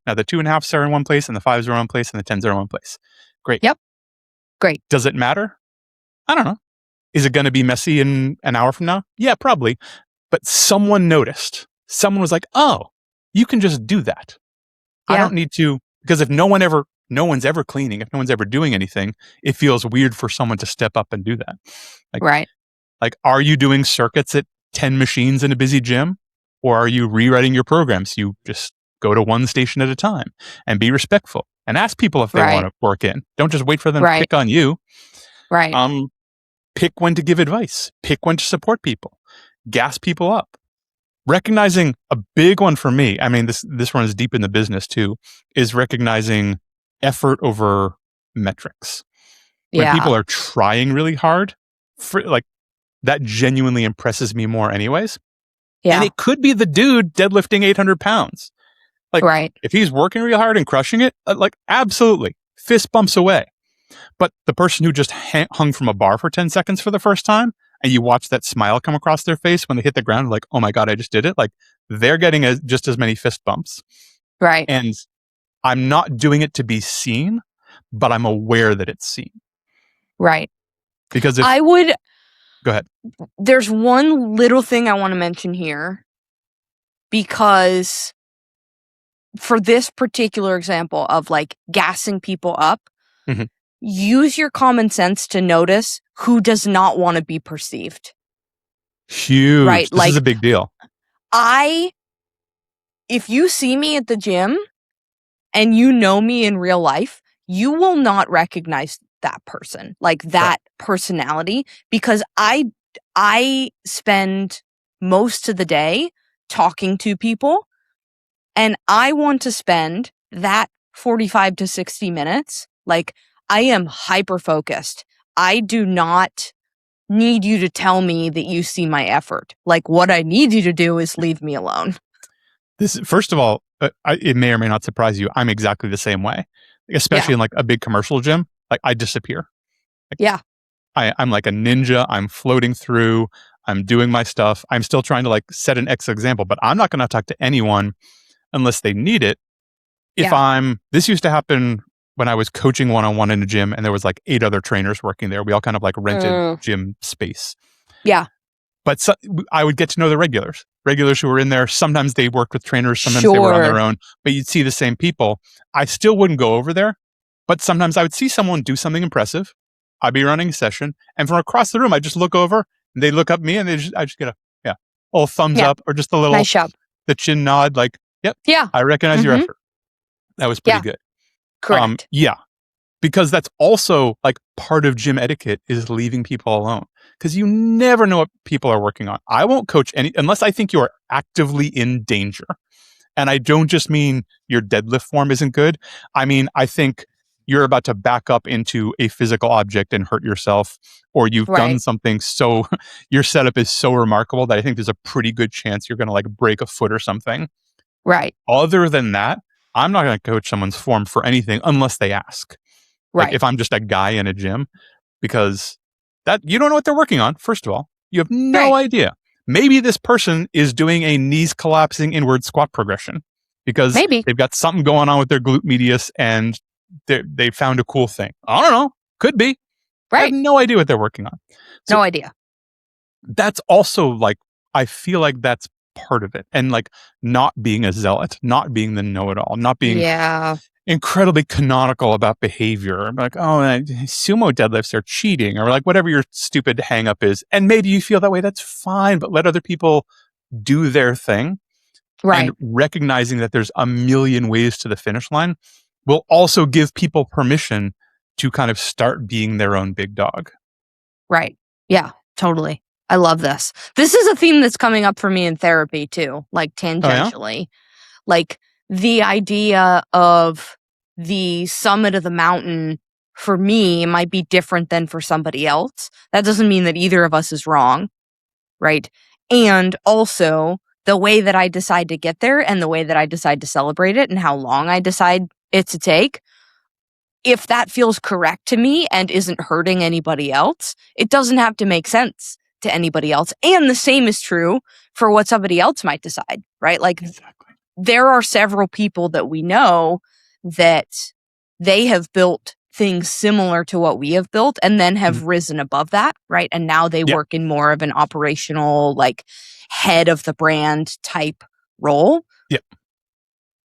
Now the 2.5s are in one place and the 5s are in one place and the 10s are in one place. Great. Yep. Great. Does it matter? I don't know. Is it going to be messy in an hour from now? Yeah, probably. But someone noticed. Someone was like, oh, you can just do that. Yeah. I don't need to, because if no one's ever cleaning, if no one's ever doing anything, it feels weird for someone to step up and do that. Like, are you doing circuits at 10 machines in a busy gym? Or are you rewriting your programs? You just go to one station at a time and be respectful and ask people if they want to work in. Don't just wait for them to pick on you. Right. Pick when to give advice. Pick when to support people. Gas people up. Recognizing a big one for me, I mean, this runs deep in the business too, is recognizing effort over metrics. When people are trying really hard, that genuinely impresses me more anyways. Yeah. And it could be the dude deadlifting 800 pounds. If he's working real hard and crushing it, absolutely. Fist bumps away. But the person who just hung from a bar for 10 seconds for the first time, and you watch that smile come across their face when they hit the ground, like, oh my God, I just did it. Like, they're getting just as many fist bumps. Right. And I'm not doing it to be seen, but I'm aware that it's seen. Right. Because if I would go ahead. There's one little thing I want to mention here, because for this particular example of like gassing people up, use your common sense to notice who does not want to be perceived. Huge. Right? This is a big deal. If you see me at the gym and you know me in real life, you will not recognize that person, like that personality, because I spend most of the day talking to people, and I want to spend that 45 to 60 minutes. Like, I am hyper focused. I do not need you to tell me that you see my effort. Like, what I need you to do is leave me alone. First of all, it may or may not surprise you. I'm exactly the same way, especially in like a big commercial gym. Like, I disappear. Like, I'm like a ninja. I'm floating through. I'm doing my stuff. I'm still trying to like set an example, but I'm not going to talk to anyone unless they need it. This used to happen when I was coaching one-on-one in a gym, and there was like 8 other trainers working there. We all kind of like rented gym space. Yeah. But I would get to know the regulars who were in there. Sometimes they worked with trainers. Sometimes they were on their own, but you'd see the same people. I still wouldn't go over there, but sometimes I would see someone do something impressive. I'd be running a session, and from across the room, I just look over, and they look up at me, and I just get a little thumbs up, or just a little nice job. The chin nod, like, yep, I recognize your effort. That was pretty good. Correct. Because that's also like part of gym etiquette is leaving people alone, because you never know what people are working on. I won't coach unless I think you are actively in danger. And I don't just mean your deadlift form isn't good. I mean, I think you're about to back up into a physical object and hurt yourself, or you've done something so your setup is so remarkable that I think there's a pretty good chance you're going to like break a foot or something. Right. Other than that, I'm not going to coach someone's form for anything unless they ask. Like, if I'm just a guy in a gym, because that you don't know what they're working on. First of all, you have no idea. Maybe this person is doing a knees collapsing inward squat progression because they've got something going on with their glute medius and they found a cool thing. I don't know. Could be. I have no idea what they're working on. So no idea. That's also like, I feel like that's part of it. And like not being a zealot, not being the know-it-all, not being incredibly canonical about behavior. Like, oh, sumo deadlifts are cheating, or like whatever your stupid hang up is. And maybe you feel that way. That's fine, but let other people do their thing. And recognizing that there's a million ways to the finish line will also give people permission to kind of start being their own big dog. Right. Yeah, totally. I love this. This is a theme that's coming up for me in therapy too, like tangentially. Like the idea of the summit of the mountain for me might be different than for somebody else. That doesn't mean that either of us is wrong, right? And also the way that I decide to get there and the way that I decide to celebrate it and how long I decide it to take, if that feels correct to me and isn't hurting anybody else, it doesn't have to make sense to anybody else. And the same is true for what somebody else might decide, right? Like there are several people that we know that they have built things similar to what we have built and then have risen above that, right? And now they work in more of an operational, like head of the brand type role. Yep.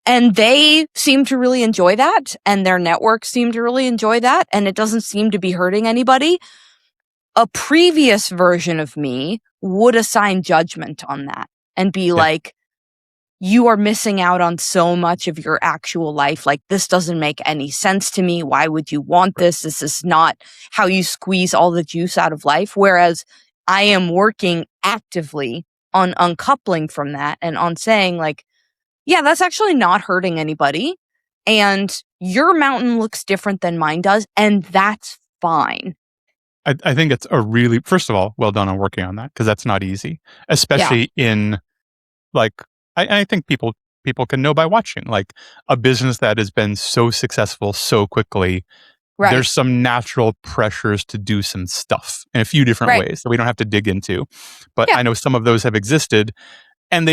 And they seem to really enjoy that, and their networks seem to really enjoy that, and it doesn't seem to be hurting anybody. A previous version of me would assign judgment on that and be like, you are missing out on so much of your actual life. Like, this doesn't make any sense to me. Why would you want this? This is not how you squeeze all the juice out of life. Whereas I am working actively on uncoupling from that and on saying like, yeah, that's actually not hurting anybody. And your mountain looks different than mine does. And that's fine. I think it's a really, first of all, well done on working on that, because that's not easy, especially in like, I think people can know by watching like a business that has been so successful so quickly. There's some natural pressures to do some stuff in a few different ways that we don't have to dig into. But I know some of those have existed, and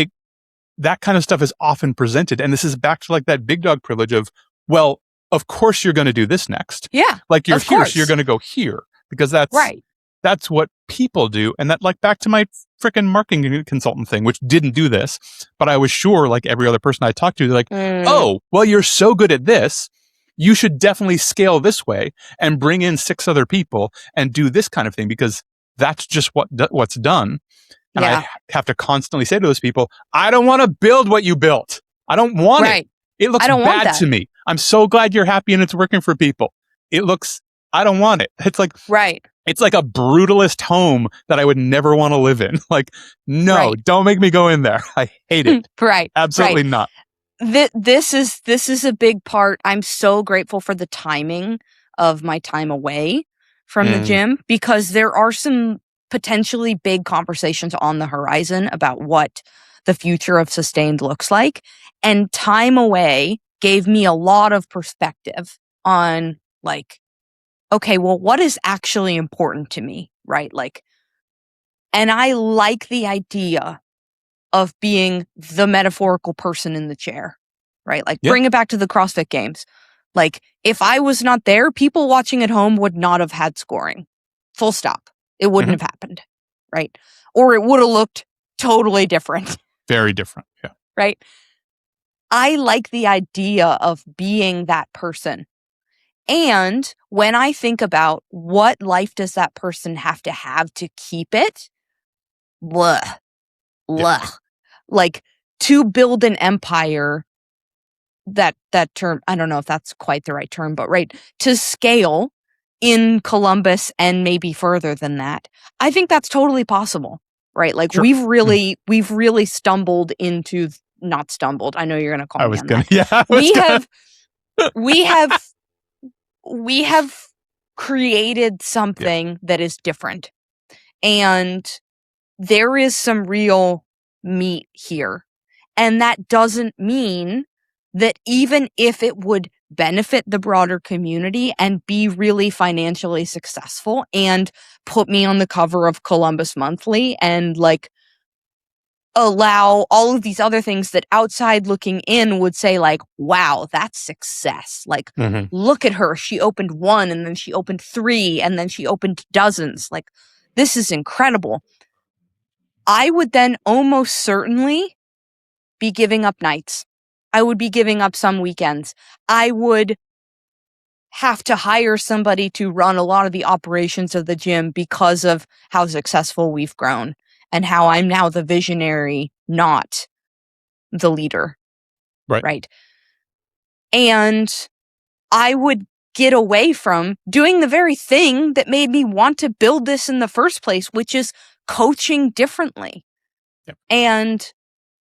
that kind of stuff is often presented. And this is back to like that Big Dawg Privilege of, well, of course you're going to do this next. Yeah. Like you're here, so you're going to go here because that's what people do. And that, like, back to my freaking marketing consultant thing, which didn't do this, but I was sure, like every other person I talked to, they're like, oh, well, you're so good at this. You should definitely scale this way and bring in 6 other people and do this kind of thing because that's just what's done. And I have to constantly say to those people, I don't want to build what you built. I don't want it. It looks bad to me. I'm so glad you're happy and it's working for people. I don't want it. It's like, it's like a brutalist home that I would never want to live in. Like, no, don't make me go in there. I hate it. Absolutely not. This is a big part. I'm so grateful for the timing of my time away from the gym because there are some potentially big conversations on the horizon about what the future of Sustained looks like. And time away gave me a lot of perspective on, like, okay, well, what is actually important to me, right? Like, and I like the idea of being the metaphorical person in the chair, right? Like, bring it back to the CrossFit Games. Like, if I was not there, people watching at home would not have had scoring. Full stop. It wouldn't have happened, right? Or it would have looked totally different. Very different, yeah. Right? I like the idea of being that person. And when I think about what life does that person have to keep it, like, to build an empire, that term, I don't know if that's quite the right term, but to scale in Columbus and maybe further than that, I think that's totally possible, right? Like, we've really stumbled into, not stumbled, I know you're going to call me on that. We have created something that is different, and there is some real meat here. And that doesn't mean that even if it would benefit the broader community and be really financially successful and put me on the cover of Columbus Monthly and, like, allow all of these other things that outside looking in would say, like, wow, that's success. Like, look at her. She opened 1 and then she opened 3 and then she opened dozens. Like, this is incredible. I would then almost certainly be giving up nights. I would be giving up some weekends. I would have to hire somebody to run a lot of the operations of the gym because of how successful we've grown and how I'm now the visionary, not the leader. Right. And I would get away from doing the very thing that made me want to build this in the first place, which is coaching differently. And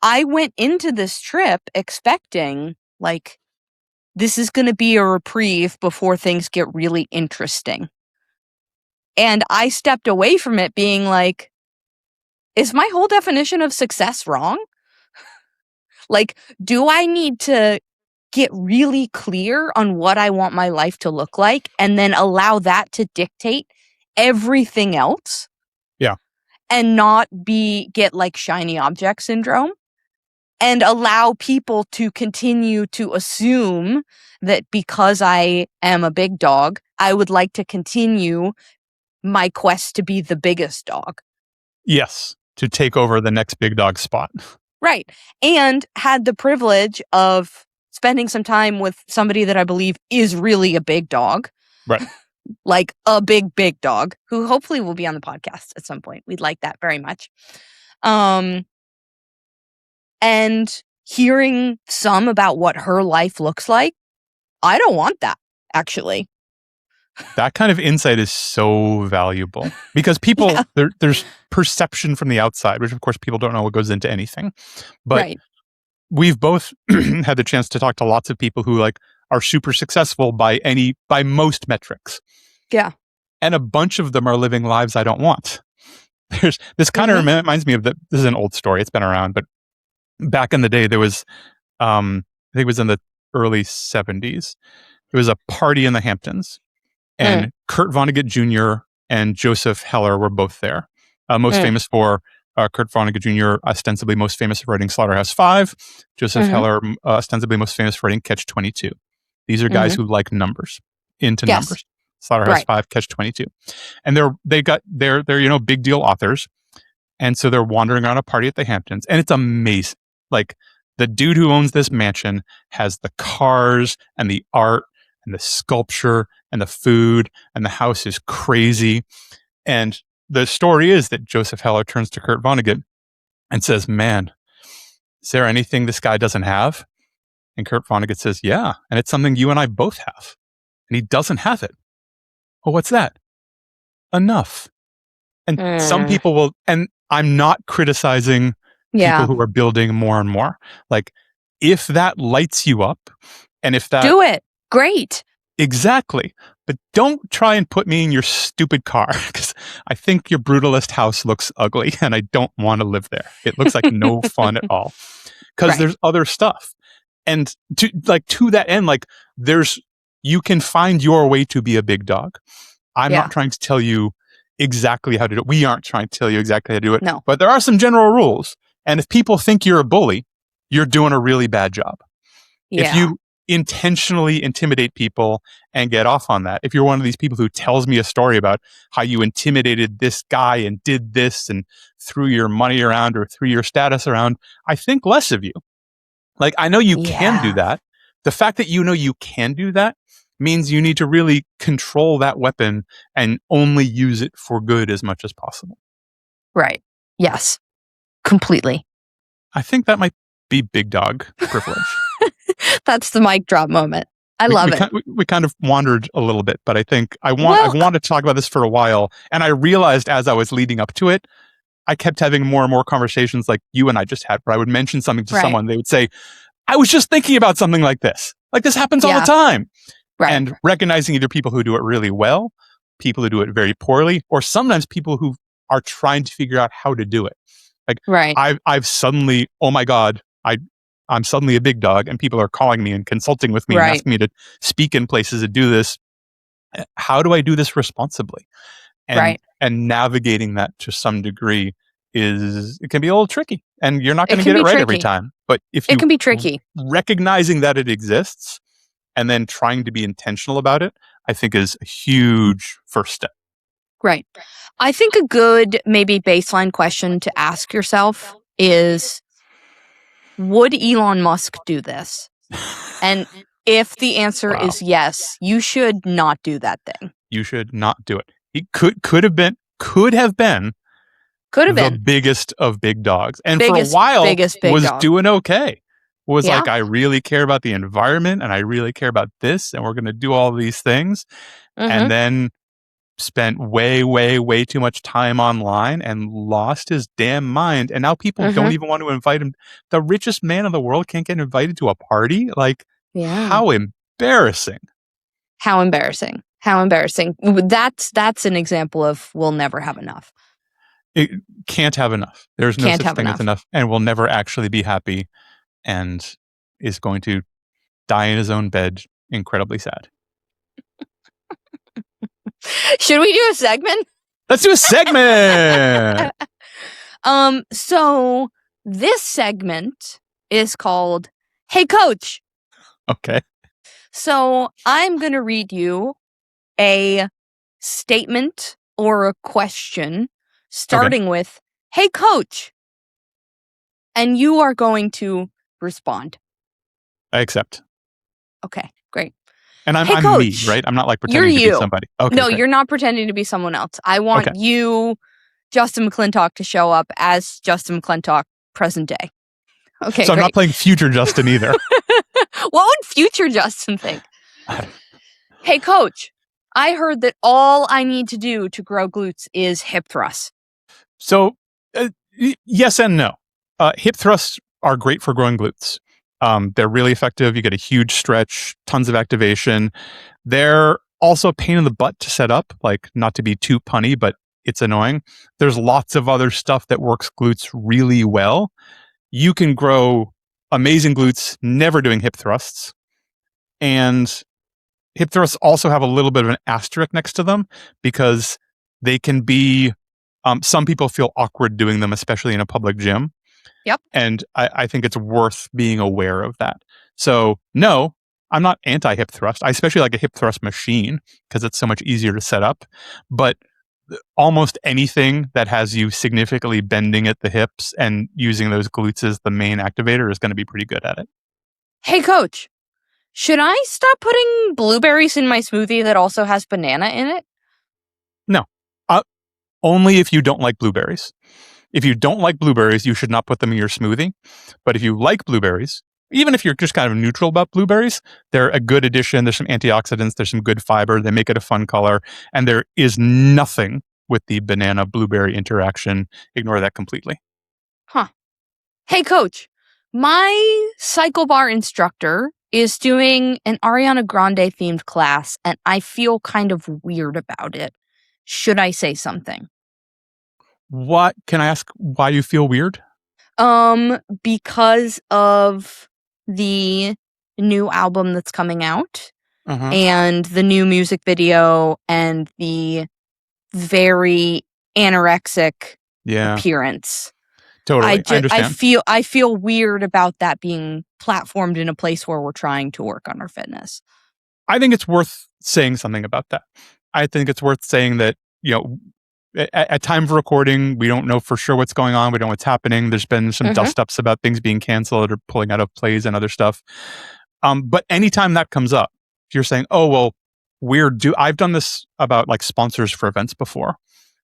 I went into this trip expecting, like, this is going to be a reprieve before things get really interesting. And I stepped away from it being like, is my whole definition of success wrong? Like, do I need to get really clear on what I want my life to look like and then allow that to dictate everything else? Yeah. And not get like shiny object syndrome and allow people to continue to assume that because I am a big dog, I would like to continue my quest to be the biggest dog. Yes. To take over the next big dog spot. Right. And had the privilege of spending some time with somebody that I believe is really a big dog. Right. Like a big dog who hopefully will be on the podcast at some point. We'd like that very much. And hearing some about what her life looks like, I don't want that, actually. That kind of insight is so valuable because people, there's perception from the outside, which of course people don't know what goes into anything. But we've both had the chance to talk to lots of people who, like, are super successful by most metrics. Yeah. And a bunch of them are living lives I don't want. There's this kind of reminds me of this is an old story. It's been around, but back in the day, there was, I think it was in the early 70s. There was a party in the Hamptons, and Kurt Vonnegut Jr. and Joseph Heller were both there. Most famous for Kurt Vonnegut Jr. ostensibly most famous for writing Slaughterhouse-5. Joseph Heller ostensibly most famous for writing Catch-22. These are guys who like numbers, into numbers. Slaughterhouse-5, Catch-22, and they're big deal authors, and so they're wandering around a party at the Hamptons, and it's amazing. Like, the dude who owns this mansion has the cars and the art and the sculpture and the food, and the house is crazy. And the story is that Joseph Heller turns to Kurt Vonnegut and says, "Man, is there anything this guy doesn't have?" And Kurt Vonnegut says, "Yeah, and it's something you and I both have." And he doesn't have it. "Oh, what's that?" "Enough." And some people will, and I'm not criticizing people who are building more and more. Like, if that lights you up, and if that... Do it. Great. Exactly. But don't try and put me in your stupid car, because I think your brutalist house looks ugly and I don't want to live there. It looks like no fun at all. Because there's other stuff. And to that end, like, you can find your way to be a big dog. I'm not trying to tell you exactly how to do it. We aren't trying to tell you exactly how to do it. No. But there are some general rules. And if people think you're a bully, you're doing a really bad job. Yeah. If you intentionally intimidate people and get off on that, if you're one of these people who tells me a story about how you intimidated this guy and did this and threw your money around or threw your status around, I think less of you. Like, I know you can do that. The fact that you know you can do that means you need to really control that weapon and only use it for good as much as possible. Right. Yes. Completely. I think that might be Big Dawg Privilege. That's the mic drop moment. I love it. We kind of wandered a little bit, but I think I've wanted to talk about this for a while, and I realized as I was leading up to it, I kept having more and more conversations like you and I just had, where I would mention something to someone, they would say, "I was just thinking about something like this. Like, this happens all the time." Right. And recognizing either people who do it really well, people who do it very poorly, or sometimes people who are trying to figure out how to do it. Like, I've suddenly, oh my God, I'm suddenly a big dog, and people are calling me and consulting with me and asking me to speak in places and do this. How do I do this responsibly? And navigating that to some degree it can be a little tricky, and you're not going to get it right every time. But if you can be tricky, recognizing that it exists and then trying to be intentional about it, I think is a huge first step. Right. I think a good maybe baseline question to ask yourself is, would Elon Musk do this? And if the answer is yes, you should not do that thing. You should not do it. He could have been the biggest of big dogs. And for a while was doing okay. Was like, I really care about the environment and I really care about this, and we're going to do all these things. And then spent way, way, way too much time online and lost his damn mind. And now people don't even want to invite him. The richest man in the world can't get invited to a party. Like, how embarrassing. How embarrassing. How embarrassing. That's an example of we'll never have enough. It can't have enough. There's no such thing as enough, and will never actually be happy, and is going to die in his own bed, incredibly sad. Should we do a segment? Let's do a segment. So this segment is called Hey Coach. Okay. So I'm going to read you a statement or a question starting with, "Hey Coach." And you are going to respond. I accept. Okay, great. And I'm me, right? I'm not like pretending to be somebody. Okay, no, you're not pretending to be someone else. I want you, Justin McClintock, to show up as Justin McClintock present day. Okay, so I'm not playing future Justin either. What would future Justin think? Hey, Coach, I heard that all I need to do to grow glutes is hip thrusts. So, yes and no. Hip thrusts are great for growing glutes. They're really effective. You get a huge stretch, tons of activation. They're also a pain in the butt to set up, like, not to be too punny, but it's annoying. There's lots of other stuff that works glutes really well. You can grow amazing glutes never doing hip thrusts. And hip thrusts also have a little bit of an asterisk next to them because they can be Some people feel awkward doing them, especially in a public gym. Yep. And I think it's worth being aware of that. So no, I'm not anti-hip thrust. I especially like a hip thrust machine because it's so much easier to set up. But almost anything that has you significantly bending at the hips and using those glutes as the main activator is going to be pretty good at it. Hey, coach, should I stop putting blueberries in my smoothie that also has banana in it? No, only if you don't like blueberries. If you don't like blueberries, you should not put them in your smoothie. But if you like blueberries, even if you're just kind of neutral about blueberries, they're a good addition. There's some antioxidants, there's some good fiber, they make it a fun color, and there is nothing with the banana blueberry interaction. Ignore that completely. Huh. Hey, coach, my cycle bar instructor is doing an Ariana Grande themed class, and I feel kind of weird about it. Should I say something? What can I ask why you feel weird? Because of the new album that's coming out and the new music video and the very anorexic appearance. Totally. I understand. I feel weird about that being platformed in a place where we're trying to work on our fitness. I think it's worth saying something about that. I think it's worth saying that, at time of recording, we don't know for sure what's going on. We don't know what's happening. There's been some dust-ups about things being canceled or pulling out of plays and other stuff. But anytime that comes up, if you're saying, oh, well, I've done this about like sponsors for events before.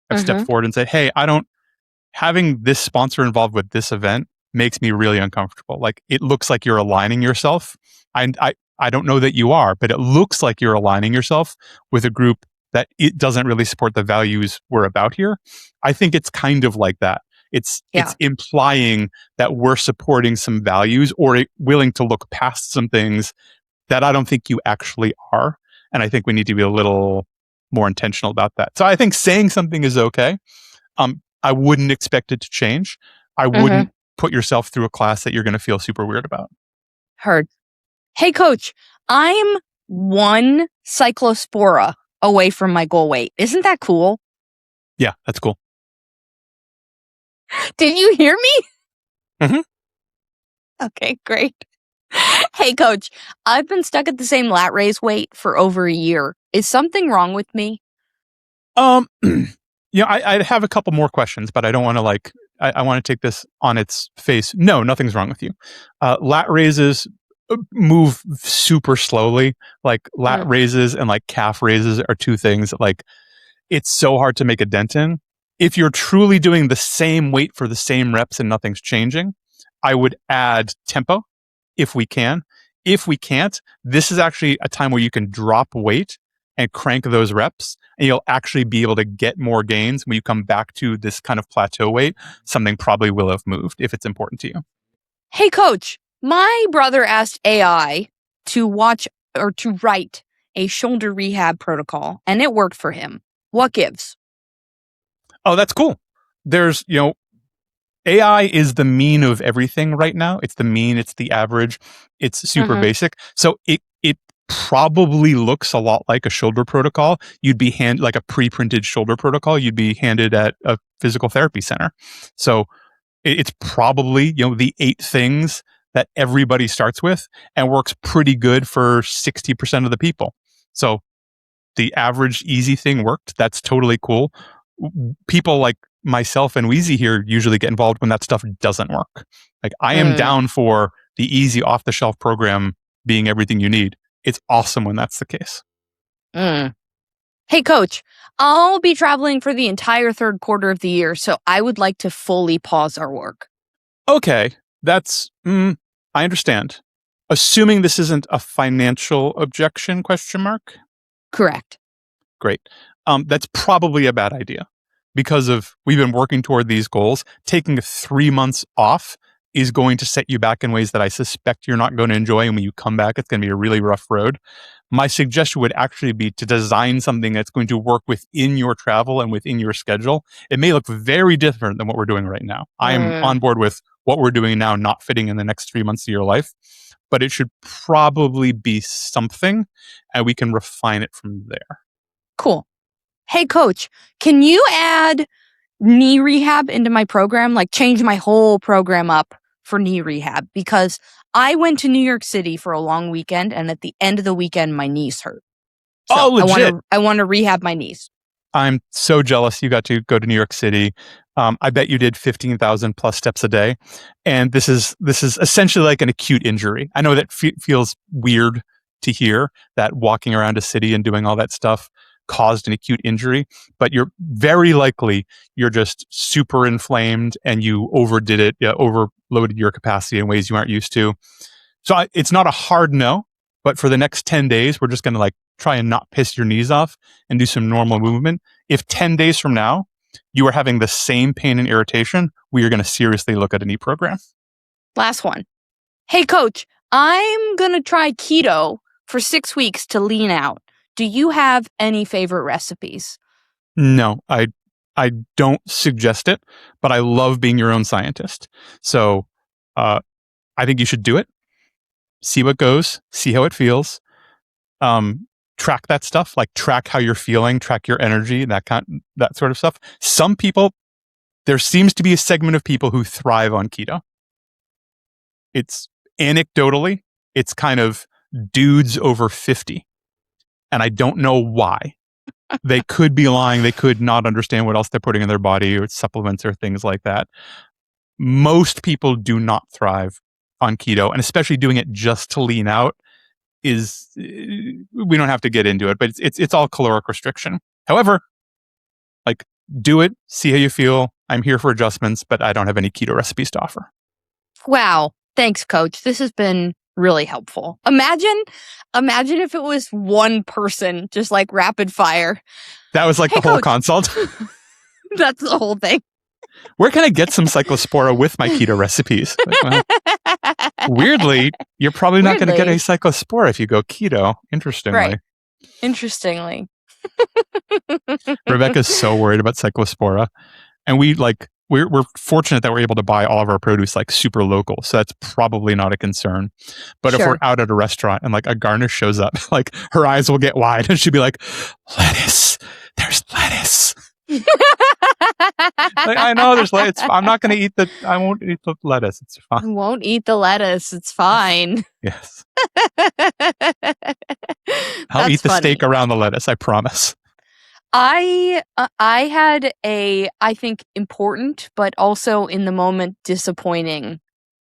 I've stepped forward and said, hey, having this sponsor involved with this event makes me really uncomfortable. Like, it looks like you're aligning yourself. I don't know that you are, but it looks like you're aligning yourself with a group that it doesn't really support the values we're about here. I think it's kind of like that. It's implying that we're supporting some values or willing to look past some things that I don't think you actually are. And I think we need to be a little more intentional about that. So I think saying something is okay. I wouldn't expect it to change. I wouldn't put yourself through a class that you're going to feel super weird about. Heard. Hey, coach, I'm 1 cyclospora away from my goal weight. Isn't that cool? Yeah, that's cool. Did you hear me? Okay, great. Hey, coach, I've been stuck at the same lat raise weight for over a year. Is something wrong with me? I have a couple more questions, but I don't want to I want to take this on its face. No, nothing's wrong with you. Lat raises move super slowly. Like lat raises and like calf raises are two things that like it's so hard to make a dent in. If you're truly doing the same weight for the same reps and nothing's changing, I would add tempo if we can. If we can't, this is actually a time where you can drop weight and crank those reps, and you'll actually be able to get more gains when you come back to this kind of plateau weight. Something probably will have moved if it's important to you. Hey, coach, my brother asked AI to watch or to write a shoulder rehab protocol, and it worked for him. What gives? Oh, that's cool. There's, AI is the mean of everything right now. It's the mean, it's the average, it's super basic. So it probably looks a lot like a shoulder protocol. You'd be like a pre-printed shoulder protocol. You'd be handed at a physical therapy center. So it's probably, the 8 things that everybody starts with and works pretty good for 60% of the people. So the average easy thing worked. That's totally cool. People like myself and Weezy here usually get involved when that stuff doesn't work. Like, I am down for the easy off-the-shelf program being everything you need. It's awesome when that's the case. Hey, coach, I'll be traveling for the entire third quarter of the year, so I would like to fully pause our work. Okay, that's, I understand. Assuming this isn't a financial objection, ? Correct. Great. That's probably a bad idea because we've been working toward these goals. Taking 3 months off is going to set you back in ways that I suspect you're not going to enjoy. And when you come back, it's going to be a really rough road. My suggestion would actually be to design something that's going to work within your travel and within your schedule. It may look very different than what we're doing right now. I am on board with what we're doing now not fitting in the next 3 months of your life, but it should probably be something, and we can refine it from there. Cool. Hey, coach, can you add knee rehab into my program, like change my whole program up for knee rehab, because I went to New York City for a long weekend, and at the end of the weekend, my knees hurt. So legit. I want to rehab my knees. I'm so jealous you got to go to New York City. I bet you did 15,000 plus steps a day. And this is essentially like an acute injury. I know that feels weird to hear, that walking around a city and doing all that stuff caused an acute injury, but you're very likely you're just super inflamed and you overdid it, overloaded your capacity in ways you aren't used to. So it's not a hard no, but for the next 10 days, we're just going to like try and not piss your knees off and do some normal movement. If 10 days from now, you are having the same pain and irritation, we are going to seriously look at a knee program. Last one. Hey, coach, I'm going to try keto for 6 weeks to lean out. Do you have any favorite recipes? No, I don't suggest it, but I love being your own scientist. So I think you should do it. See what goes, see how it feels. Track that stuff, like track how you're feeling, track your energy, that sort of stuff. Some people, there seems to be a segment of people who thrive on keto. It's anecdotally, it's kind of dudes over 50. And I don't know why. They could be lying. They could not understand what else they're putting in their body or supplements or things like that. Most people do not thrive on keto, and especially doing it just to lean out is, we don't have to get into it, but it's all caloric restriction. However, like, do it, see how you feel. I'm here for adjustments, but I don't have any keto recipes to offer. Wow. Thanks, coach. This has been really helpful. Imagine if it was one person, just like rapid fire. That was like, hey, the whole consult. That's the whole thing. Where can I get some cyclospora with my keto recipes? Like, well, weirdly, you're probably not going to get any cyclospora if you go keto. Interestingly. Right. Interestingly. Rebecca's so worried about cyclospora. And we're fortunate that we're able to buy all of our produce like super local. So that's probably not a concern. But if we're out at a restaurant and like a garnish shows up, like her eyes will get wide and she'll be like, lettuce, there's lettuce. Like, I know there's lettuce. I won't eat the lettuce. It's fine. I won't eat the lettuce. It's fine. Yes. I'll eat the steak around the lettuce. I promise. I had I think important, but also in the moment disappointing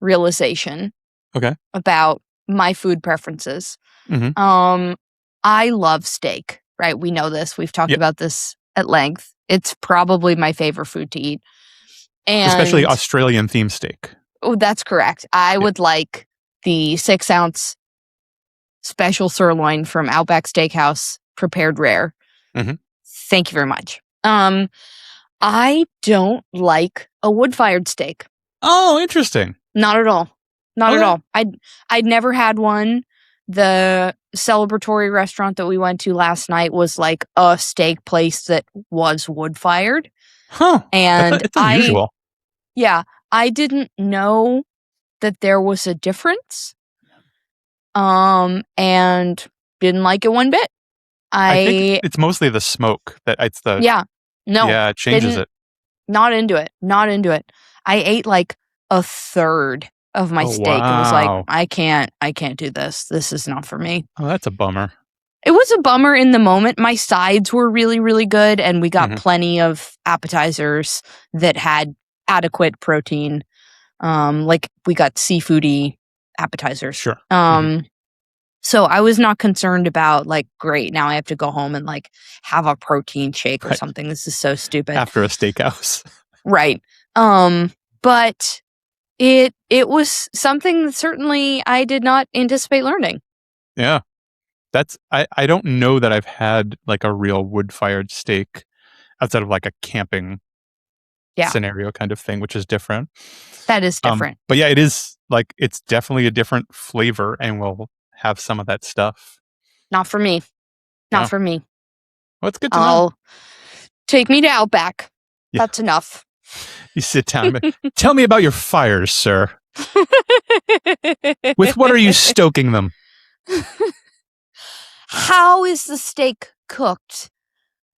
realization. Okay. About my food preferences. Mm-hmm. I love steak, right? We know this. We've talked about this at length. It's probably my favorite food to eat. And especially Australian themed steak. Oh, that's correct. I would like the 6-ounce special sirloin from Outback Steakhouse, prepared rare. Mm-hmm. Thank you very much. I don't like a wood-fired steak. Oh, interesting. Not at all. Not at all. I'd never had one. The celebratory restaurant that we went to last night was like a steak place that was wood-fired. Huh. And it's unusual. I didn't know that there was a difference. And didn't like it one bit. I think it's mostly the smoke that it's the it changes it. Not into it. I ate like a third of my steak. Wow. It was like, I can't do this. This is not for me. Oh, that's a bummer. It was a bummer in the moment. My sides were really, really good, and we got plenty of appetizers that had adequate protein. Like we got seafoody appetizers. Sure. So I was not concerned about like, great, now I have to go home and like have a protein shake or something. This is so stupid. After a steakhouse. Right. But it was something that certainly I did not anticipate learning. Yeah. I don't know that I've had like a real wood-fired steak outside of like a camping scenario kind of thing, which is different. That is different. But yeah, it is like, it's definitely a different flavor and will have some of that stuff. Not for me. Not for me. Well, it's good to know. Take me to Outback. Yeah. That's enough. You sit down. Tell me about your fires, sir. With what are you stoking them? How is the steak cooked?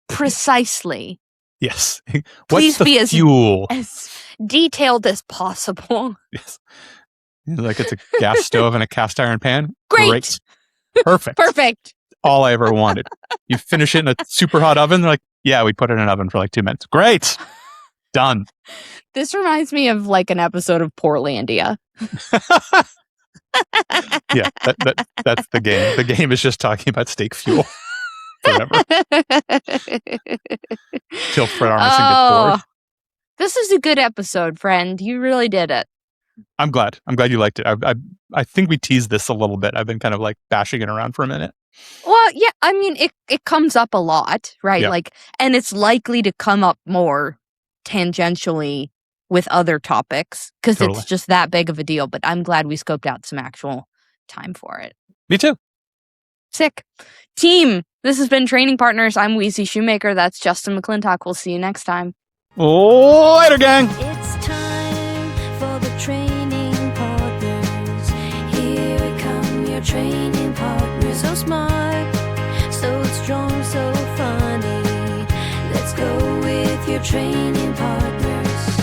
Precisely. Yes. Please What's the fuel? as detailed as possible. Yes. Like it's a gas stove and a cast iron pan. Great. Perfect. Perfect. All I ever wanted. You finish it in a super hot oven. They're like, yeah, we put it in an oven for like 2 minutes. Great. Done. This reminds me of like an episode of Portlandia. Yeah, that's the game. The game is just talking about steak fuel forever. Till Fred Armisen gets bored. This is a good episode, friend. You really did it. I'm glad. I'm glad you liked it. I think we teased this a little bit. I've been kind of like bashing it around for a minute. Well, yeah, I mean, it comes up a lot, right? Yeah. Like, and it's likely to come up more tangentially with other topics because it's just that big of a deal. But I'm glad we scoped out some actual time for it. Me too. Sick. Team, this has been Training Partners. I'm Weezy Shoemaker. That's Justin McClintock. We'll see you next time. Later, gang. It's time for the Training Partners. Here come your training partners. So smart, so strong, so funny. Let's go with your training partners.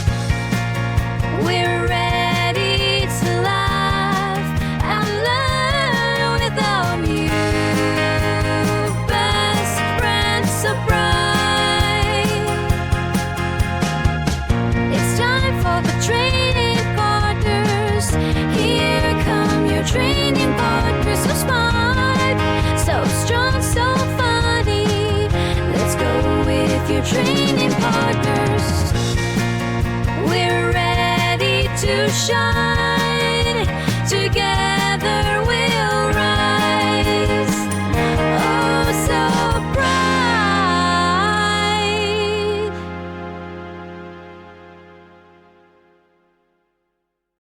We're ready to laugh and learn with our new best friend so bright. It's time for the training partners. Here come your training partners. So smart, so strong, so funny. Let's go with your training partners. We're ready to shine.